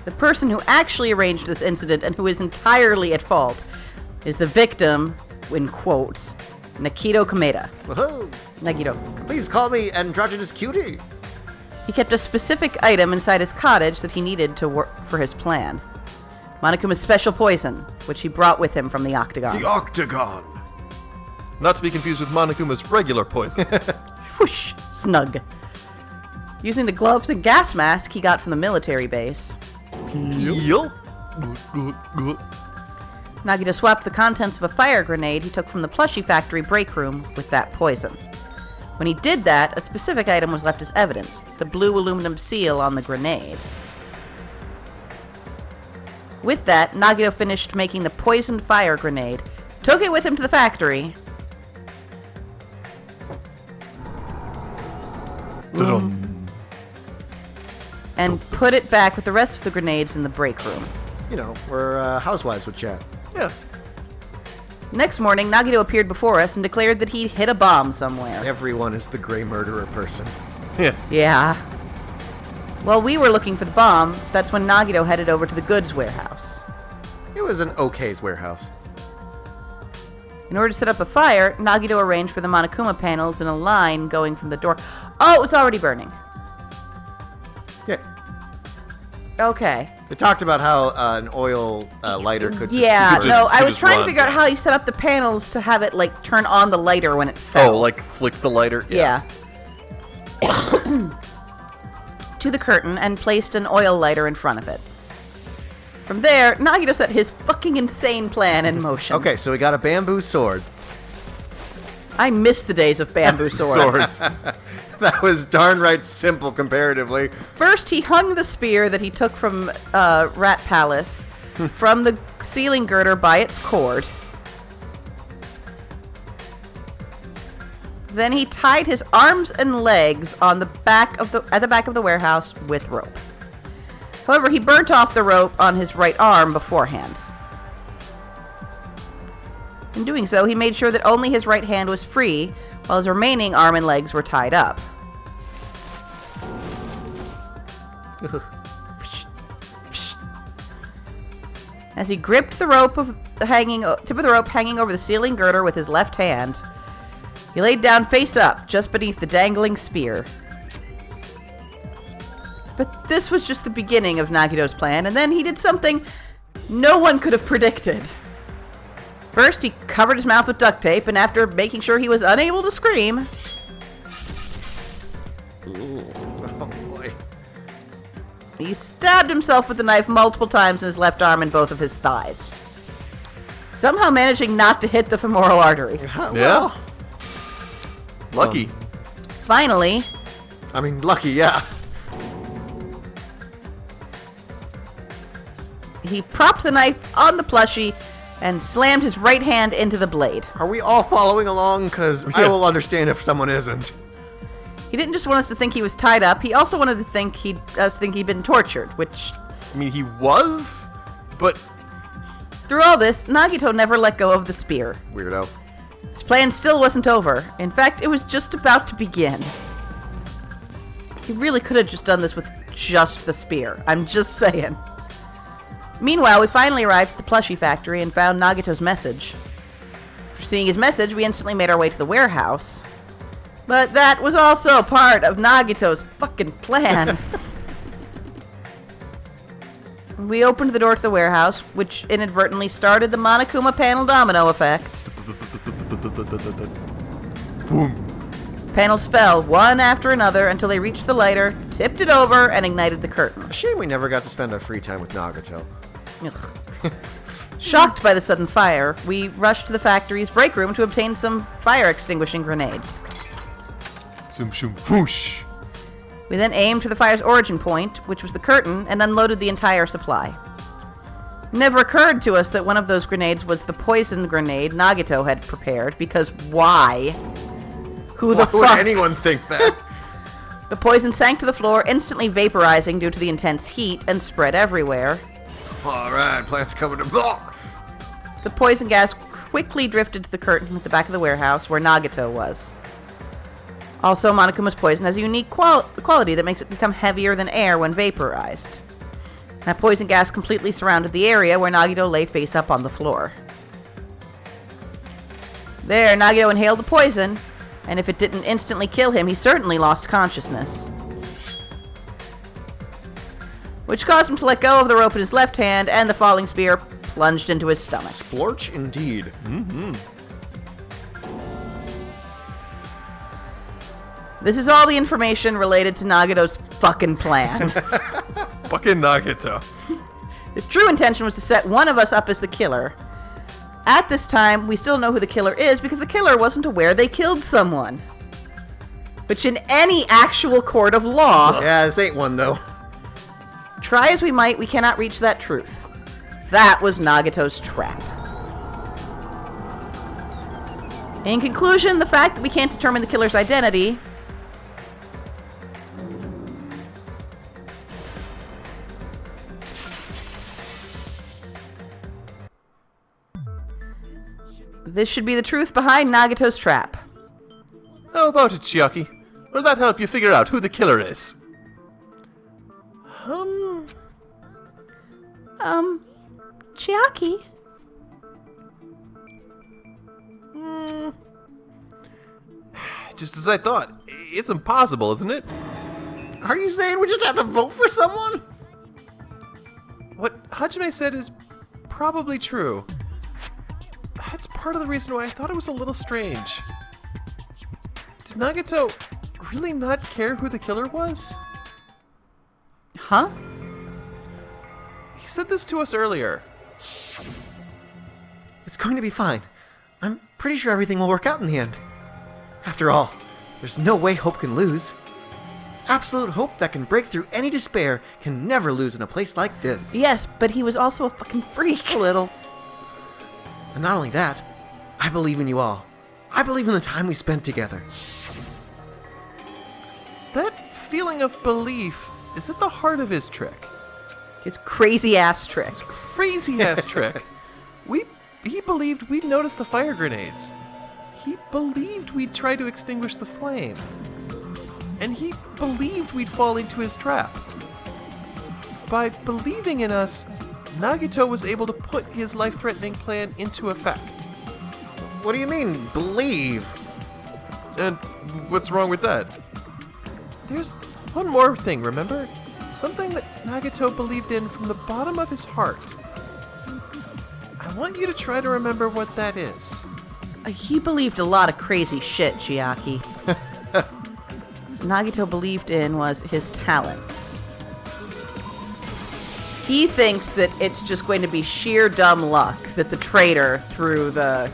The person who actually arranged this incident and who is entirely at fault is the victim, in quotes, Nagito Kameda. Woohoo! Nagito. Please call me androgynous cutie. He kept a specific item inside his cottage that he needed to work for his plan. Monokuma's special poison, which he brought with him from the Octagon. The Octagon. Not to be confused with Monokuma's regular poison. Whoosh! Snug. Using the gloves and gas mask he got from the military base, Heal. Nagito swapped the contents of a fire grenade he took from the plushie factory break room with that poison. When he did that, a specific item was left as evidence, the blue aluminum seal on the grenade. With that, Nagito finished making the poisoned fire grenade, took it with him to the factory, and put it back with the rest of the grenades in the break room. You know, where housewives would chat. Yeah. Next morning, Nagito appeared before us and declared that he'd hit a bomb somewhere. Everyone is the gray murderer person. Yes. Yeah. While we were looking for the bomb, that's when Nagito headed over to the goods warehouse. It was an okay's warehouse. In order to set up a fire, Nagito arranged for the Monokuma panels in a line going from the door. Oh, it was already burning. Yeah. Okay. We talked about how an oil lighter could just... Yeah, keep it- no, I could was just trying to run, figure out yeah. how you set up the panels to have it, like, turn on the lighter when it fell. Oh, like flick the lighter? Yeah. To the curtain and placed an oil lighter in front of it. From there, Nagito set his fucking insane plan in motion. Okay, so we got a bamboo sword. I miss the days of bamboo swords. Swords. That was darn right simple comparatively. First, he hung the spear that he took from Rat Palace from the ceiling girder by its cord. Then he tied his arms and legs on the back of at the back of the warehouse with rope. However, he burnt off the rope on his right arm beforehand. In doing so, he made sure that only his right hand was free, while his remaining arm and legs were tied up. As he gripped the rope tip of the rope hanging over the ceiling girder with his left hand, he laid down face up, just beneath the dangling spear. But this was just the beginning of Nagito's plan, and then he did something no one could have predicted. First, he covered his mouth with duct tape, and after making sure he was unable to scream... Oh boy. he stabbed himself with the knife multiple times in his left arm and both of his thighs, somehow managing not to hit the femoral artery. Yeah. Lucky. Finally, I mean, lucky, yeah. he propped the knife on the plushie and slammed his right hand into the blade. Are we all following along? Because I will understand if someone isn't. He didn't just want us to think he was tied up, he also wanted to think he'd been tortured, which... I mean, he was, but Through all this, Nagito never let go of the spear. Weirdo. His plan still wasn't over. In fact, it was just about to begin. He really could have just done this with just the spear. I'm just saying. Meanwhile, we finally arrived at the plushie factory and found Nagito's message. After seeing his message, we instantly made our way to the warehouse. But that was also part of Nagito's fucking plan. We opened the door to the warehouse, which inadvertently started the Monokuma panel domino effect. boom. Panels fell, one after another, until they reached the lighter, tipped it over, and ignited the curtain. Shame we never got to spend our free time with Nagato. Ugh. Shocked by the sudden fire, we rushed to the factory's break room to obtain some fire extinguishing grenades. Zoom, shoom, whoosh. We then aimed for the fire's origin point, which was the curtain, and unloaded the entire supply. It never occurred to us that one of those grenades was the poison grenade Nagito had prepared, because why? Who the Why would fuck? anyone think that? The poison sank to the floor, instantly vaporizing due to the intense heat, and spread everywhere. Alright, plant's coming to... Blah! The poison gas quickly drifted to the curtain at the back of the warehouse where Nagato was. Also, Monokuma's poison has a unique quality that makes it become heavier than air when vaporized. That poison gas completely surrounded the area where Nagito lay face up on the floor. There, Nagito inhaled the poison, and if it didn't instantly kill him, he certainly lost consciousness. Which caused him to let go of the rope in his left hand, and the falling spear plunged into his stomach. Splorch indeed. This is all the information related to Nagito's fucking plan. Fucking Nagato. His true intention was to set one of us up as the killer. At this time, we still know who the killer is because the killer wasn't aware they killed someone. Which in any actual court of law, Yeah, this ain't one, though. try as we might, we cannot reach that truth. That was Nagito's trap. In conclusion, the fact that we can't determine the killer's identity this should be the truth behind Nagato's trap. How about it, Chiaki? Will that help you figure out who the killer is? Chiaki? Just as I thought. It's impossible, isn't it? Are you saying we just have to vote for someone? What Hajime said is probably true. That's part of the reason why I thought it was a little strange. Did Nagato really not care who the killer was? Huh? He said this to us earlier. It's going to be fine. I'm pretty sure everything will work out in the end. After all, there's no way hope can lose. Absolute hope that can break through any despair can never lose in a place like this. Yes, but he was also a fucking freak. A little. And not only that, I believe in you all. I believe in the time we spent together. That feeling of belief is at the heart of his trick. His crazy ass trick. Crazy ass trick. He believed we'd notice the fire grenades. He believed we'd try to extinguish the flame. And he believed we'd fall into his trap. By believing in us, Nagato was able to put his life-threatening plan into effect. What do you mean, believe? And what's wrong with that? There's one more thing, remember? Something that Nagato believed in from the bottom of his heart. I want you to try to remember what that is. He believed a lot of crazy shit, Chiaki. Nagato believed in was his talents. He thinks that it's just going to be sheer dumb luck that the traitor threw the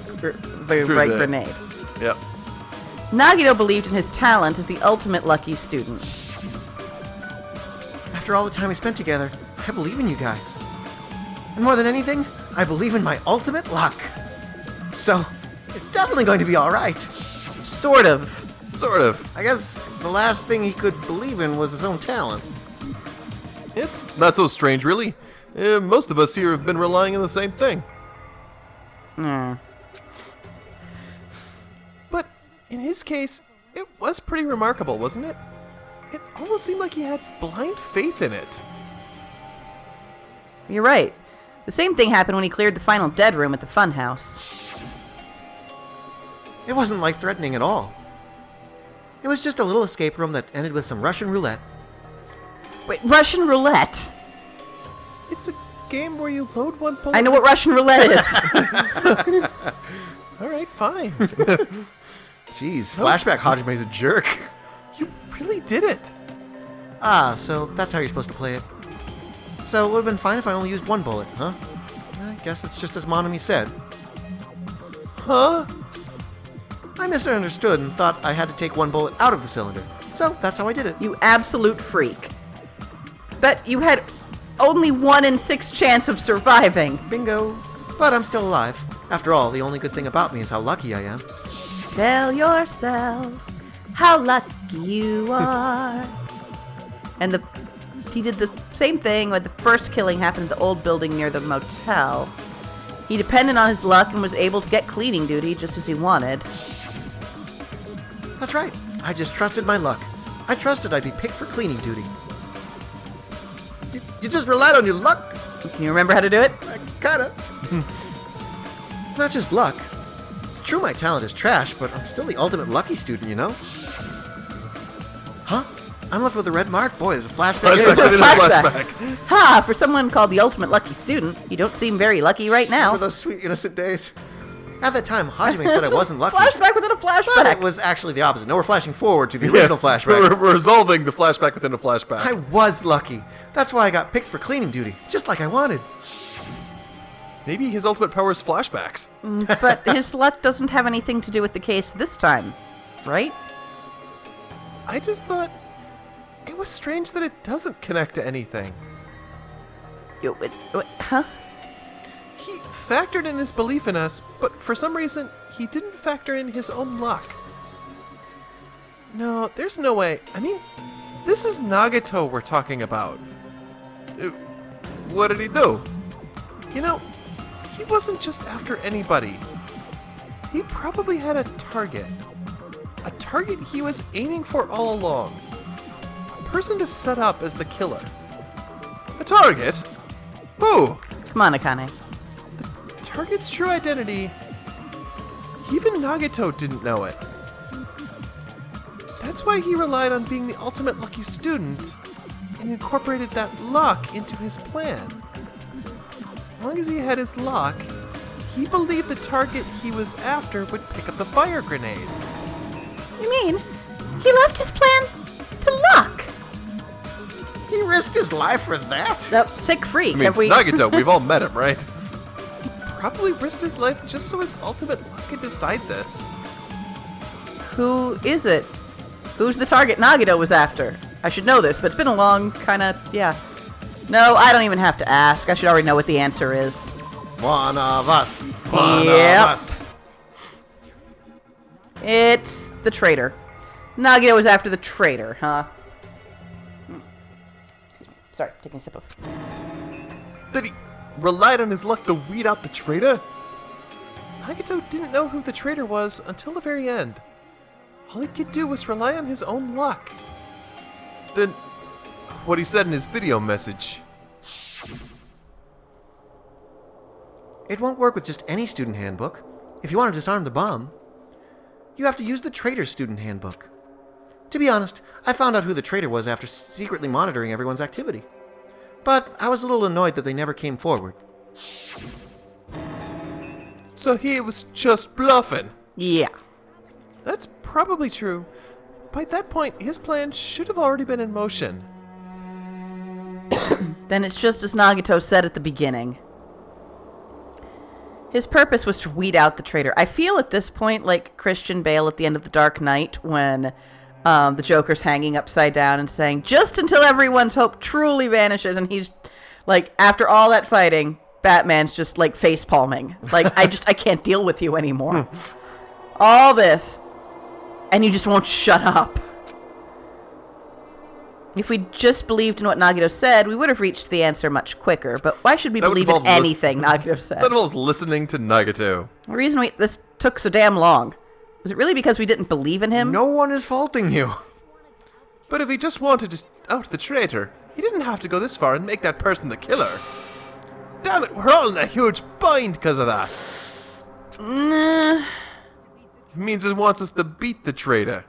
grenade. Yep. Nagato believed in his talent as the ultimate lucky student. After all the time we spent together, I believe in you guys. And more than anything, I believe in my ultimate luck. So, it's definitely going to be alright. Sort of. Sort of. I guess the last thing he could believe in was his own talent. It's not so strange, really. Most of us here have been relying on the same thing. But in his case, it was pretty remarkable, wasn't it? It almost seemed like he had blind faith in it. You're right. The same thing happened when he cleared the final dead room at the funhouse. It wasn't life-threatening at all. It was just a little escape room that ended with some Russian roulette. Wait, Russian roulette? It's a game where you load one bullet. I know what Russian roulette is. All right, fine. Jeez, flashback Hajime's a jerk. You really did it. Ah, so that's how you're supposed to play it. So it would have been fine if I only used one bullet, huh? I guess it's just as Monami said. Huh? I misunderstood and thought I had to take one bullet out of the cylinder. So that's how I did it. You absolute freak. But you had only 1 in 6 chance of surviving. Bingo. But I'm still alive. After all, the only good thing about me is how lucky I am. Tell yourself how lucky you are. And he did the same thing when the first killing happened at the old building near the motel. He depended on his luck and was able to get cleaning duty just as he wanted. That's right. I just trusted my luck. I trusted I'd be picked for cleaning duty. You just relied on your luck? Can you remember how to do it? Kinda. It's not just luck. It's true my talent is trash, but I'm still the ultimate lucky student, you know? Huh? I'm left with a red mark? Boy, there's a flashback. Flashback. Ha! For someone called the ultimate lucky student, you don't seem very lucky right now. For those sweet, innocent days. At that time, Hajime said I wasn't lucky. Flashback within a flashback. But it was actually the opposite. No, we're flashing forward to the original flashback. We're resolving the flashback within a flashback. I was lucky. That's why I got picked for cleaning duty, just like I wanted. Maybe his ultimate power is flashbacks. But his luck doesn't have anything to do with the case this time, right? I just thought it was strange that it doesn't connect to anything. Huh? He factored in his belief in us, but for some reason, he didn't factor in his own luck. No, there's no way. I mean, this is Nagato we're talking about. What did he do? You know, he wasn't just after anybody. He probably had a target. A target he was aiming for all along. A person to set up as the killer. A target? Who? Come on, Akane. Target's true identity. Even Nagato didn't know it. That's why he relied on being the ultimate lucky student and incorporated that luck into his plan. As long as he had his luck, he believed the target he was after would pick up the fire grenade. You mean he left his plan to luck? He risked his life for that? Sick freak. I mean, Have we? Nagato, we've all met him, right? He probably risked his life just so his ultimate luck could decide this. Who is it? Who's the target Nagato was after? I should know this, but it's been a long yeah. No, I don't even have to ask. I should already know what the answer is. One of us. One Yep. of us. It's the traitor. Nagato was after the traitor, huh? Excuse me. Sorry, taking a sip of. That he relied on his luck to weed out the traitor? Nagato didn't know who the traitor was until the very end. All he could do was rely on his own luck. Then, what he said in his video message. It won't work with just any student handbook. If you want to disarm the bomb, you have to use the traitor student handbook. To be honest, I found out who the traitor was after secretly monitoring everyone's activity. But I was a little annoyed that they never came forward. So he was just bluffing. Yeah. That's probably true. By that point, his plan should have already been in motion. Then it's just as Nagato said at the beginning. His purpose was to weed out the traitor. I feel at this point like Christian Bale at the end of The Dark Knight when the Joker's hanging upside down and saying, just until everyone's hope truly vanishes. And he's like, after all that fighting, Batman's just like face palming. Like, I can't deal with you anymore. All this. And you just won't shut up. If we just believed in what Nagato said, we would have reached the answer much quicker. But why should we That would believe in involve anything Nagato said? That involves listening to Nagato. The reason this took so damn long, was it really because we didn't believe in him? No one is faulting you. But if he just wanted to out the traitor, he didn't have to go this far and make that person the killer. Damn it, we're all in a huge bind because of that. Nah. It means it wants us to beat the traitor.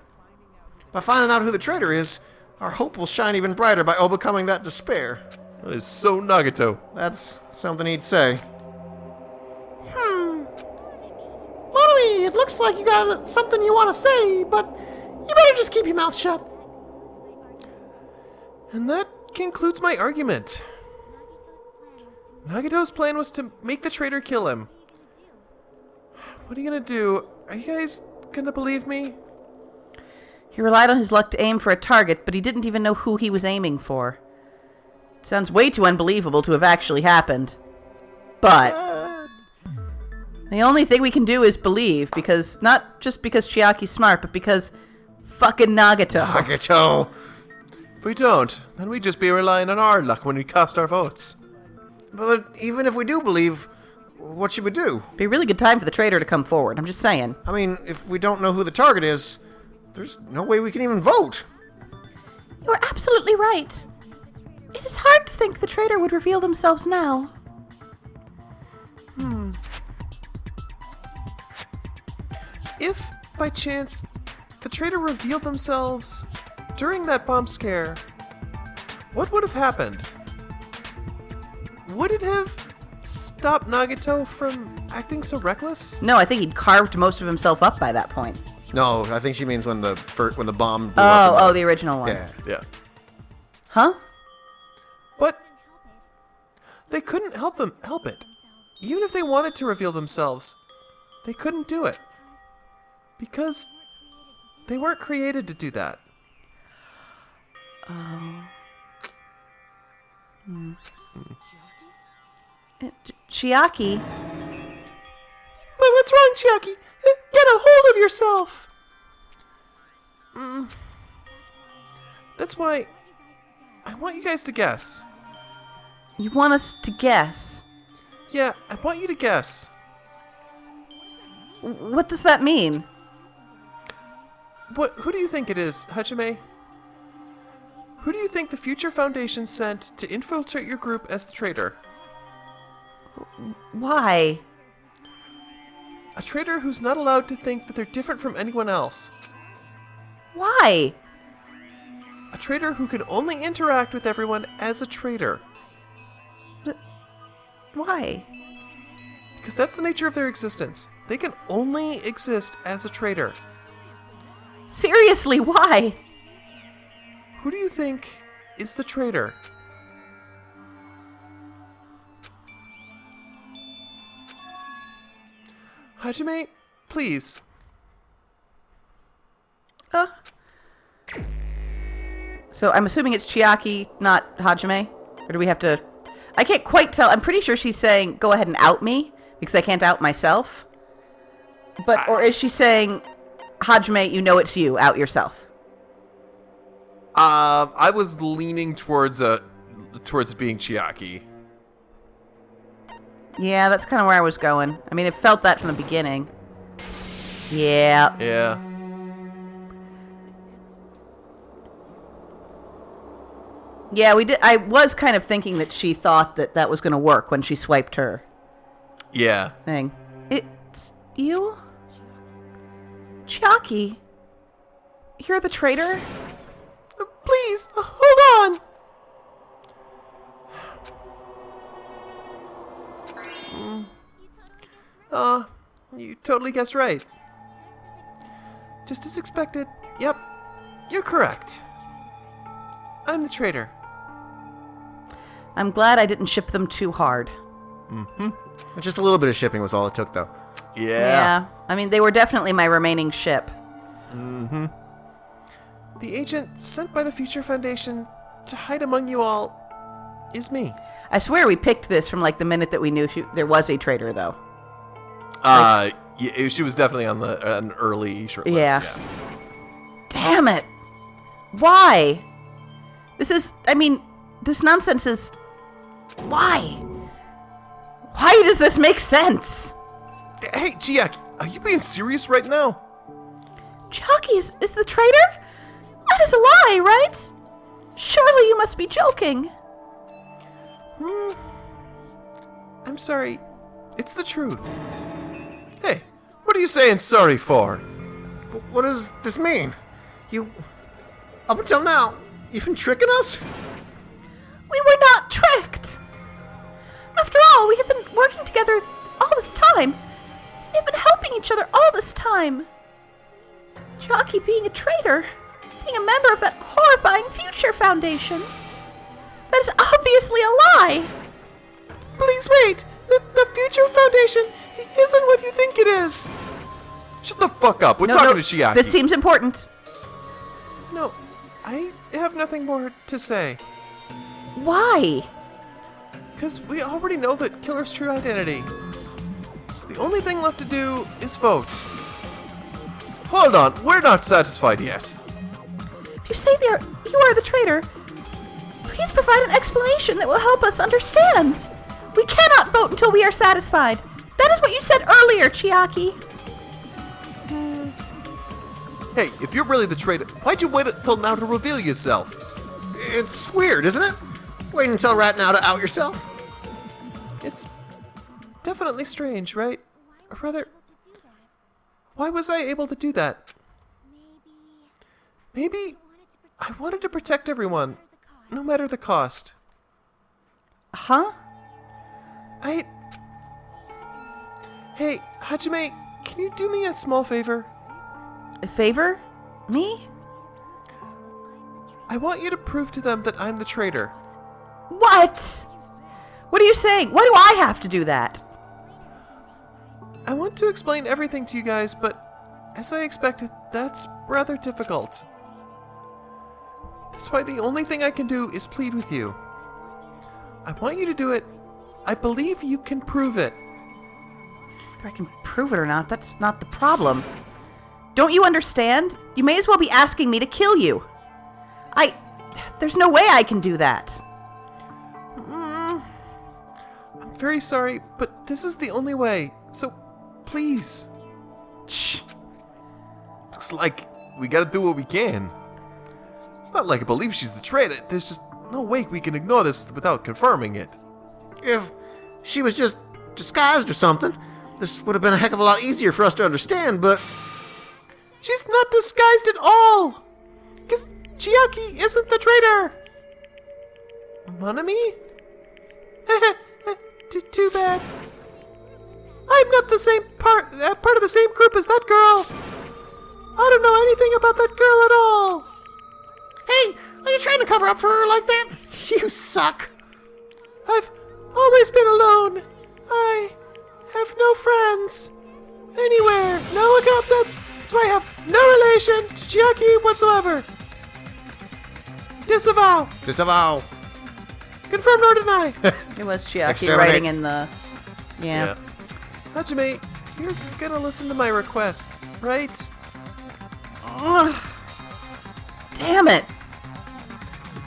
By finding out who the traitor is, our hope will shine even brighter by overcoming that despair. That is so Nagato. That's something he'd say. Monomi, it looks like you got something you want to say, but you better just keep your mouth shut. And that concludes my argument. Nagato's plan was to make the traitor kill him. What are you gonna do? Are you guys gonna believe me? He relied on his luck to aim for a target, but he didn't even know who he was aiming for. It sounds way too unbelievable to have actually happened. But the only thing we can do is believe, because not just because Chiaki's smart, but because fucking Nagato. Nagato! If we don't, then we'd just be relying on our luck when we cast our votes. But even if we do believe, what should we do? Be a really good time for the traitor to come forward, I'm just saying. I mean, if we don't know who the target is, there's no way we can even vote. You're absolutely right. It is hard to think the traitor would reveal themselves now. If, by chance, the traitor revealed themselves during that bomb scare, what would have happened? Would it have stopped Nagato from acting so reckless? No, I think he'd carved most of himself up by that point. No, I think she means when the bomb blew up. Oh, the original one. Yeah. Yeah. Huh? But they couldn't help it. Even if they wanted to reveal themselves, they couldn't do it. Because they weren't created to do that. Chiaki? But what's wrong, Chiaki? Get a hold of yourself! That's why I want you guys to guess. You want us to guess? Yeah, I want you to guess. What does that mean? Who do you think it is, Hajime? Who do you think the Future Foundation sent to infiltrate your group as the traitor? Why? A traitor who's not allowed to think that they're different from anyone else. Why? A traitor who can only interact with everyone as a traitor. Why? Because that's the nature of their existence. They can only exist as a traitor. Seriously, why? Who do you think is the traitor? Hajime, please. So I'm assuming it's Chiaki, not Hajime? Or do we have to... I can't quite tell. I'm pretty sure she's saying, go ahead and out me, because I can't out myself. But, or is she saying, Hajime, you know it's you, out yourself? I was leaning towards it being Chiaki. Yeah, that's kind of where I was going. I mean, it felt that from the beginning. Yeah. Yeah. Yeah, we did. I was kind of thinking that she thought that that was going to work when she swiped her Yeah. thing. It's you? Chiaki? You're the traitor? Please, hold on. You totally guessed right. Just as expected. Yep, you're correct. I'm the traitor. I'm glad I didn't ship them too hard. Just a little bit of shipping was all it took, though. Yeah. I mean, they were definitely my remaining ship. The agent sent by the Future Foundation to hide among you all is me. I swear we picked this from like the minute that we knew there was a traitor, though. Yeah, she was definitely on an early short list. Yeah. Damn it. Why? This nonsense is... Why? Why does this make sense? Hey, Chiaki, are you being serious right now? Chiaki is the traitor? That is a lie, right? Surely you must be joking. I'm sorry. It's the truth. Hey, what are you saying sorry for? What does this mean? Up until now, you've been tricking us? We were not tricked. After all, we have been working together all this time. We have been helping each other all this time. Chiaki being a traitor, being a member of that horrifying Future Foundation. That is obviously a lie. Please wait! The Future Foundation isn't what you think it is! Shut the fuck up! We're talking to Chiaki! This seems important. No, I have nothing more to say. Why? Because we already know that Killer's true identity. So the only thing left to do is vote. Hold on, we're not satisfied yet. If you say you are the traitor, please provide an explanation that will help us understand. We cannot vote until we are satisfied. That is what you said earlier, Chiaki. Hey, if you're really the traitor, why'd you wait until now to reveal yourself? It's weird, isn't it? Waiting until right now to out yourself? It's definitely strange, right? Or rather, why was I able to do that? Maybe I wanted to protect everyone, no matter the cost. Huh? Hey, Hajime, can you do me a small favor? A favor? Me? I want you to prove to them that I'm the traitor. What? What are you saying? Why do I have to do that? I want to explain everything to you guys, but as I expected, that's rather difficult. That's why the only thing I can do is plead with you. I want you to do it. I believe you can prove it. If I can prove it or not, that's not the problem. Don't you understand? You may as well be asking me to kill you. There's no way I can do that. I'm very sorry, but this is the only way. So, please. Shh. Looks like we gotta do what we can. It's not like I believe she's the traitor. There's just no way we can ignore this without confirming it. If she was just disguised or something, this would have been a heck of a lot easier for us to understand, but She's not disguised at all! Because Chiaki isn't the traitor! Monami? Too bad. I'm not the same part of the same group as that girl. I don't know anything about that girl at all. Hey, are you trying to cover up for her like that? You suck. I've always been alone. I have no friends. Anywhere. No accomplice. That's why I have no relation to Chiaki whatsoever. Disavow. disavow. Confirm nor deny. It was Chiaki Exterminate. writing in the... Yeah. Hajime, you're gonna listen to my request, right? Ugh. Damn it.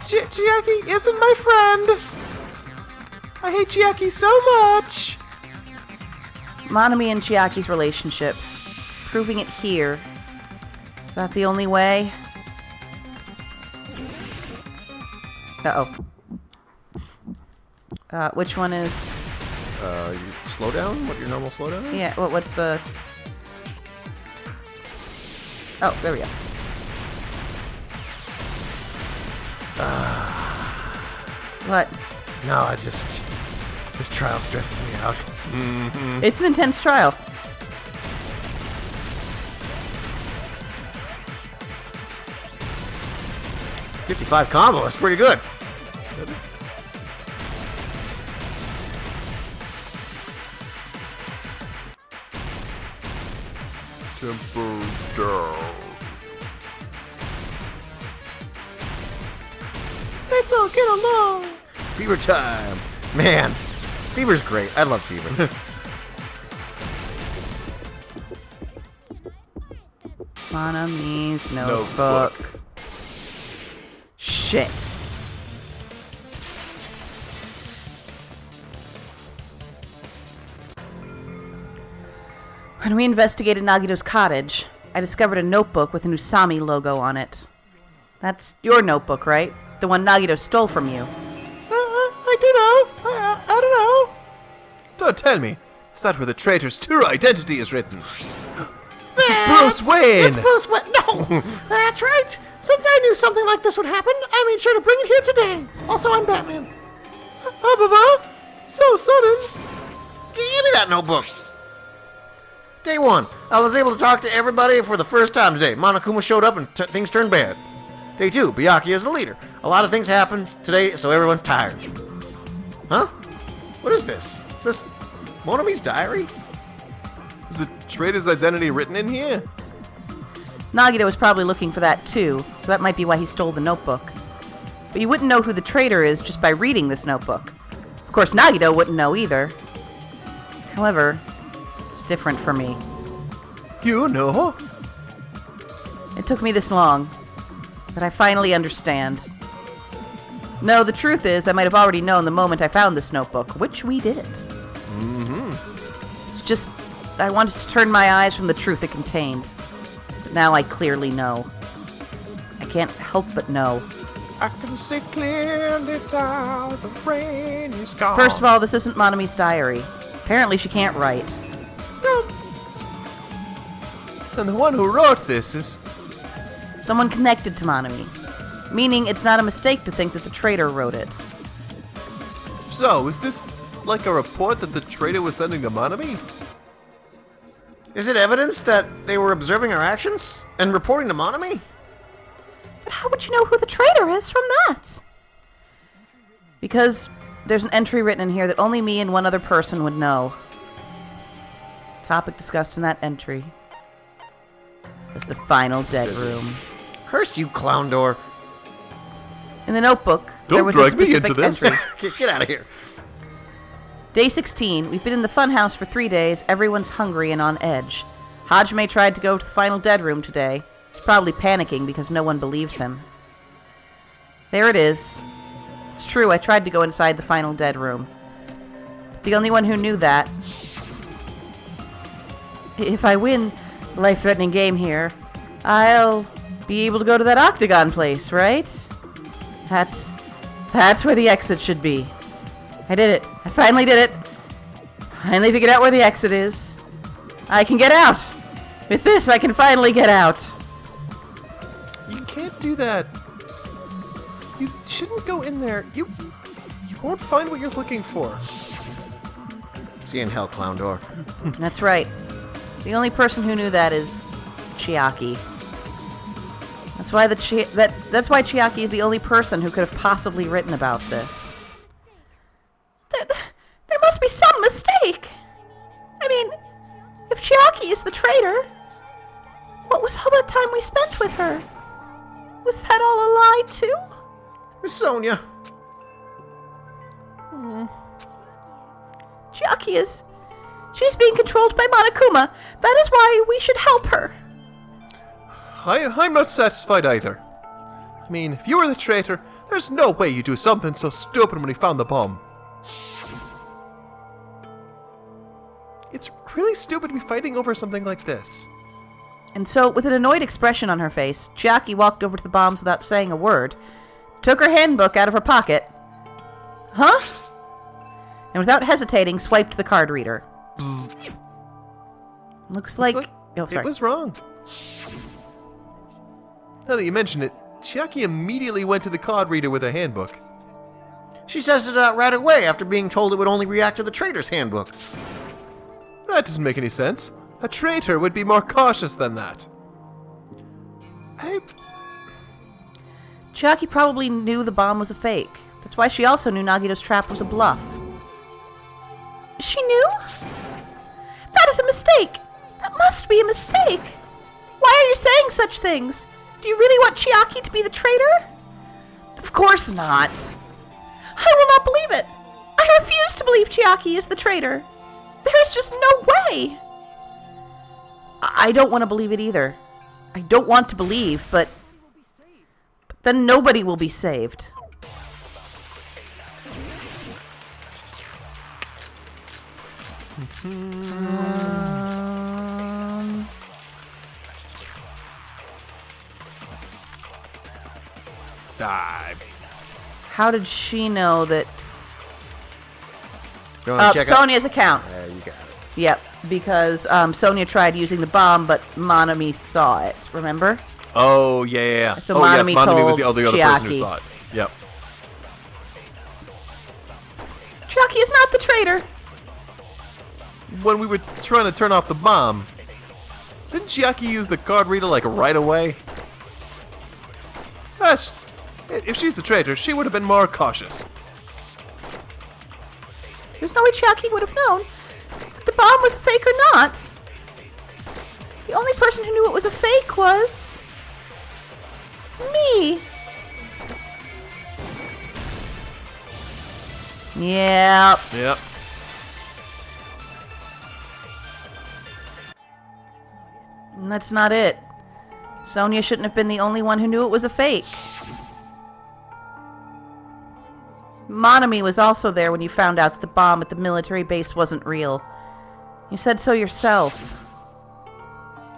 Chiaki isn't my friend. I hate Chiaki so much. Monami and Chiaki's relationship. Proving it here. Is that the only way? Uh-oh. Which one is... Your slowdown? What your normal slowdown is? Yeah, what's the... Oh, there we go. What? No, this trial stresses me out. It's an intense trial. $55 combo, that's pretty good. Temper down. Let's all get along. Fever time. Man, Fever's great. I love Fever. Monami's notebook. Shit. When we investigated Nagito's cottage, I discovered a notebook with an Usami logo on it. That's your notebook, right? The one Nagito stole from you. I don't know. I don't know. Don't tell me. Is that where the traitor's true identity is written? Bruce Wayne! It's Bruce Wayne. No, that's right. Since I knew something like this would happen, I made sure to bring it here today. Also, I'm Batman. Baba? So sudden. Give me that notebook. Day 1, I was able to talk to everybody for the first time today. Monokuma showed up and things turned bad. Day 2, Byakuya is the leader. A lot of things happened today, so everyone's tired. Huh? What is this? Is this Monami's diary? Is the traitor's identity written in here? Nagito was probably looking for that too, so that might be why he stole the notebook. But you wouldn't know who the traitor is just by reading this notebook. Of course, Nagito wouldn't know either. However, it's different for me. You know? It took me this long, but I finally understand. No, the truth is, I might have already known the moment I found this notebook, which we did. It's just, I wanted to turn my eyes from the truth it contained. But now I clearly know. I can't help but know. I can see clearly now the rain is gone. First of all, this isn't Monami's diary. Apparently she can't write. And the one who wrote this is... Someone connected to Monami. Meaning it's not a mistake to think that the traitor wrote it. So, is this like a report that the traitor was sending to Monami? Is it evidence that they were observing our actions and reporting to Monami? But how would you know who the traitor is from that? Because there's an entry written in here that only me and one other person would know. Topic discussed in that entry was the final dead room. Curse you, clown door. In the notebook, there Don't was drag a me specific into this. entry. Get out of here. Day 16. We've been in the funhouse for 3 days. Everyone's hungry and on edge. Hajime tried to go to the final dead room today. He's probably panicking because no one believes him. There it is. It's true, I tried to go inside the final dead room. But the only one who knew that... If I win the life-threatening game here, I'll be able to go to that octagon place, right? That's where the exit should be. I did it. I finally did it. Finally figured out where the exit is. I can get out. With this, I can finally get out. You can't do that. You shouldn't go in there. You won't find what you're looking for. See you in hell, Clown Door. That's right. The only person who knew that is Chiaki. That's why that's why Chiaki is the only person who could have possibly written about this. There must be some mistake. I mean, if Chiaki is the traitor, what was all that time we spent with her? Was that all a lie, too? Miss Sonia. She's being controlled by Monokuma. That is why we should help her. I'm not satisfied either. I mean, if you were the traitor, there's no way you'd do something so stupid when he found the bomb. It's really stupid to be fighting over something like this. And so, with an annoyed expression on her face, Chiaki walked over to the bombs without saying a word, took her handbook out of her pocket, and without hesitating, swiped the card reader. Bzz. Looks like oh, sorry. It was wrong. Now that you mention it, Chiaki immediately went to the card reader with a handbook. She tested it out right away after being told it would only react to the traitor's handbook. That doesn't make any sense. A traitor would be more cautious than that. Chiaki probably knew the bomb was a fake. That's why she also knew Nagato's trap was a bluff. She knew? That is a mistake. That must be a mistake. Why are you saying such things? Do you really want Chiaki to be the traitor? Of course not. I will not believe it. I refuse to believe Chiaki is the traitor. There is just no way. I don't want to believe it either. I don't want to believe, but then nobody will be saved. How did she know that? Sonia's account. Yeah, you got it. Yep, because Sonia tried using the bomb, but Monami saw it. Remember? Oh, yeah. So oh, yes, Monami Monami was told the other person who Chiaki. saw it. Yep. Chiaki is not the traitor. When we were trying to turn off the bomb, didn't Chiaki use the card reader like right away? If she's the traitor, she would have been more cautious. There's no way Chiaki would have known if the bomb was a fake or not. The only person who knew it was a fake was me. Yep. Yep. And that's not it. Sonia shouldn't have been the only one who knew it was a fake. Monami was also there when you found out that the bomb at the military base wasn't real. You said so yourself.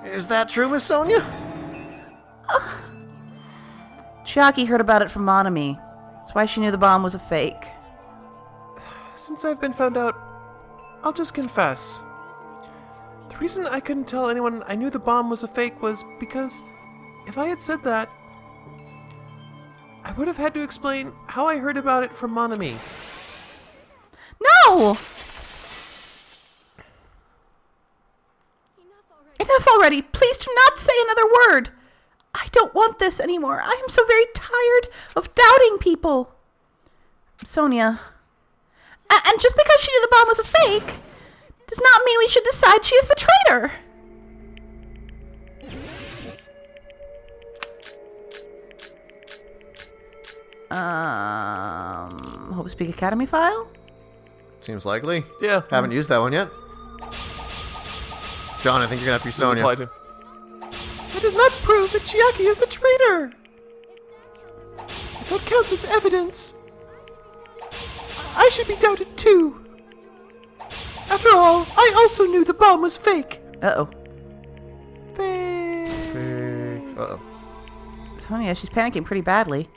Is that true, Miss Sonia? Chiaki heard about it from Monami. That's why she knew the bomb was a fake. Since I've been found out, I'll just confess. The reason I couldn't tell anyone I knew the bomb was a fake was because if I had said that, I would have had to explain how I heard about it from Monami. No! Enough already. Please do not say another word. I don't want this anymore. I am so very tired of doubting people. Sonia. And just because she knew the bomb was a fake does not mean we should decide she is the traitor. Hope Speak Academy file? Seems likely. Yeah. Haven't used that one yet. John, I think you're gonna have to be Sonia. That does not prove that Chiaki is the traitor. If that counts as evidence, I should be doubted too. After all, I also knew the bomb was fake. Uh-oh. Fake. Uh-oh. Sonia, she's panicking pretty badly.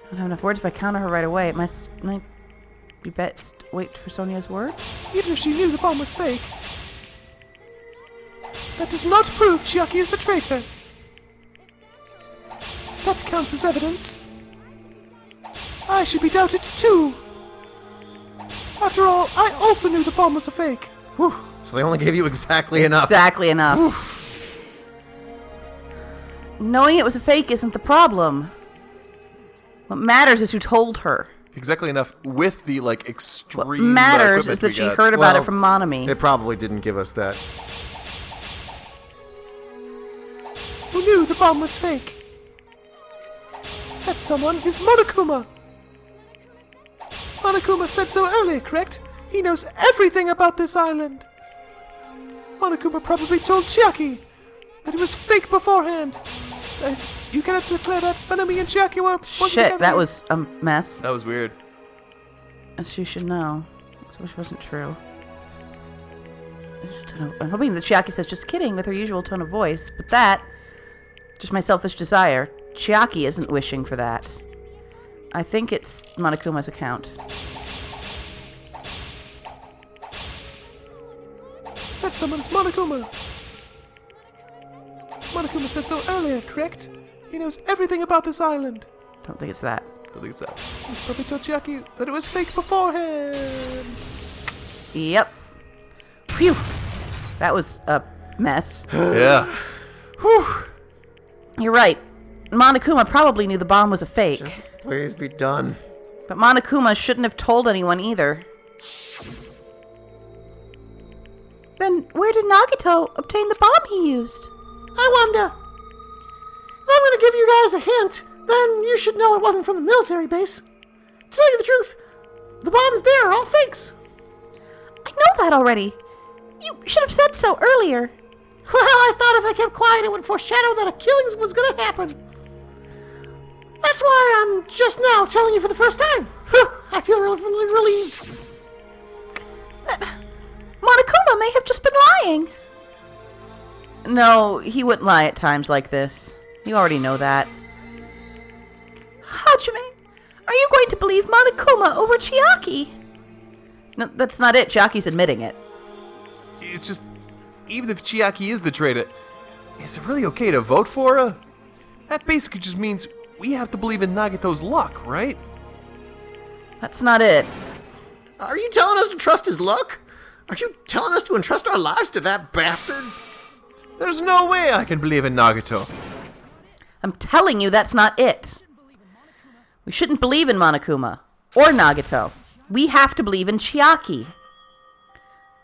I don't have enough words if I counter her right away. It might be best wait for Sonia's word. Even if she knew the bomb was fake, that does not prove Chiaki is the traitor. That counts as evidence. I should be doubted too. After all, I also knew the bomb was a fake. Whew. So they only gave you exactly enough. Exactly enough. Oof. Knowing it was a fake isn't the problem. What matters is who told her. Exactly enough with the, like, extreme What matters is equipment that we she got. heard about Well, it from Monami. It probably didn't give us that. Who knew the bomb was fake? That someone is Monokuma. Monokuma said so earlier, correct? He knows everything about this island. Monokuma probably told Chiaki that it was fake beforehand. You cannot declare that Monami and Chiaki were working Shit, together. that was a mess. That was weird. As she should know. Which wasn't true. I'm hoping that Chiaki says just kidding with her usual tone of voice, but that, just my selfish desire. Chiaki isn't wishing for that. I think it's Monokuma's account. That someone is Monokuma. Monokuma said so earlier, correct? He knows everything about this island. Don't think it's that. I think it's that. He probably told Chiaki that it was fake beforehand. Yep. Phew. That was a mess. Yeah. Whew. You're right. Monokuma probably knew the bomb was a fake. Just please be done. But Monokuma shouldn't have told anyone either. Then where did Nagato obtain the bomb he used? I wonder. If I'm going to give you guys a hint, then you should know it wasn't from the military base. To tell you the truth, the bombs there are all fakes. I know that already. You should have said so earlier. Well, I thought if I kept quiet, it would foreshadow that a killing was going to happen. That's why I'm just now telling you for the first time. Whew, I feel really relieved. Monokuma may have just been lying. No, he wouldn't lie at times like this. You already know that. Hajime, are you going to believe Monokuma over Chiaki? No, that's not it. Chiaki's admitting it. It's just, even if Chiaki is the traitor, is it really okay to vote for her? That basically just means we have to believe in Nagato's luck, right? That's not it. Are you telling us to trust his luck? Are you telling us to entrust our lives to that bastard? There's no way I can believe in Nagato. I'm telling you that's not it. We shouldn't believe in Monokuma or Nagato. We have to believe in Chiaki.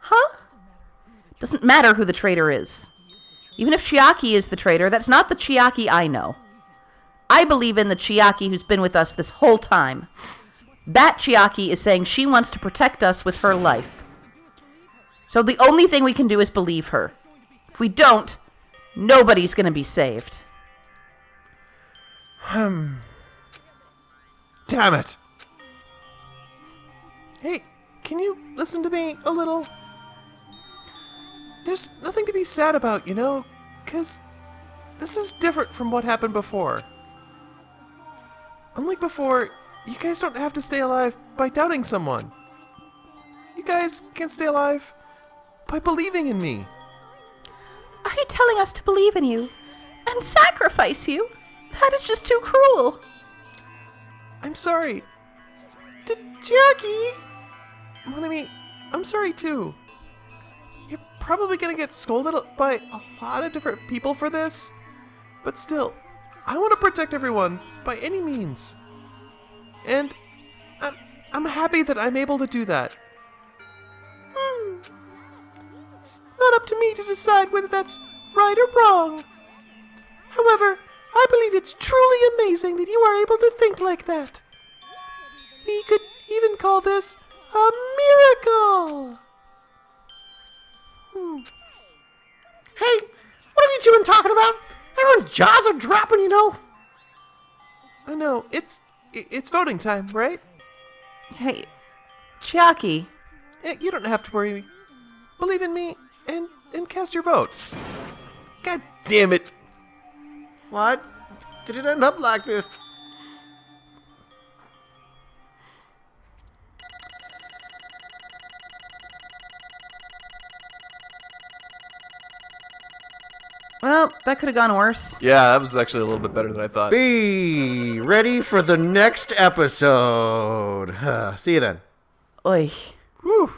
Huh? Doesn't matter who the traitor is. Even if Chiaki is the traitor, that's not the Chiaki I know. I believe in the Chiaki who's been with us this whole time. That Chiaki is saying she wants to protect us with her life. So the only thing we can do is believe her. If we don't, nobody's going to be saved. Damn it. Hey, can you listen to me a little? There's nothing to be sad about, you know? 'Cause this is different from what happened before. Unlike before, you guys don't have to stay alive by doubting someone. You guys can stay alive by believing in me. Are you telling us to believe in you and sacrifice you? That is just too cruel. I'm sorry. Jackie! Monami, I'm sorry too. You're probably gonna get scolded by a lot of different people for this, but still, I want to protect everyone by any means. And I'm happy that I'm able to do that. It's not up to me to decide whether that's right or wrong. However, I believe it's truly amazing that you are able to think like that. We could even call this a miracle. Hey, what have you two been talking about? Everyone's jaws are dropping, you know. I know, it's voting time, right? Hey, Chiaki. You don't have to worry. Believe in me and cast your vote. God damn it. What? did it end up like this? Well, that could have gone worse. Yeah, that was actually a little bit better than I thought. Be ready for the next episode. See you then. Oy. Whew.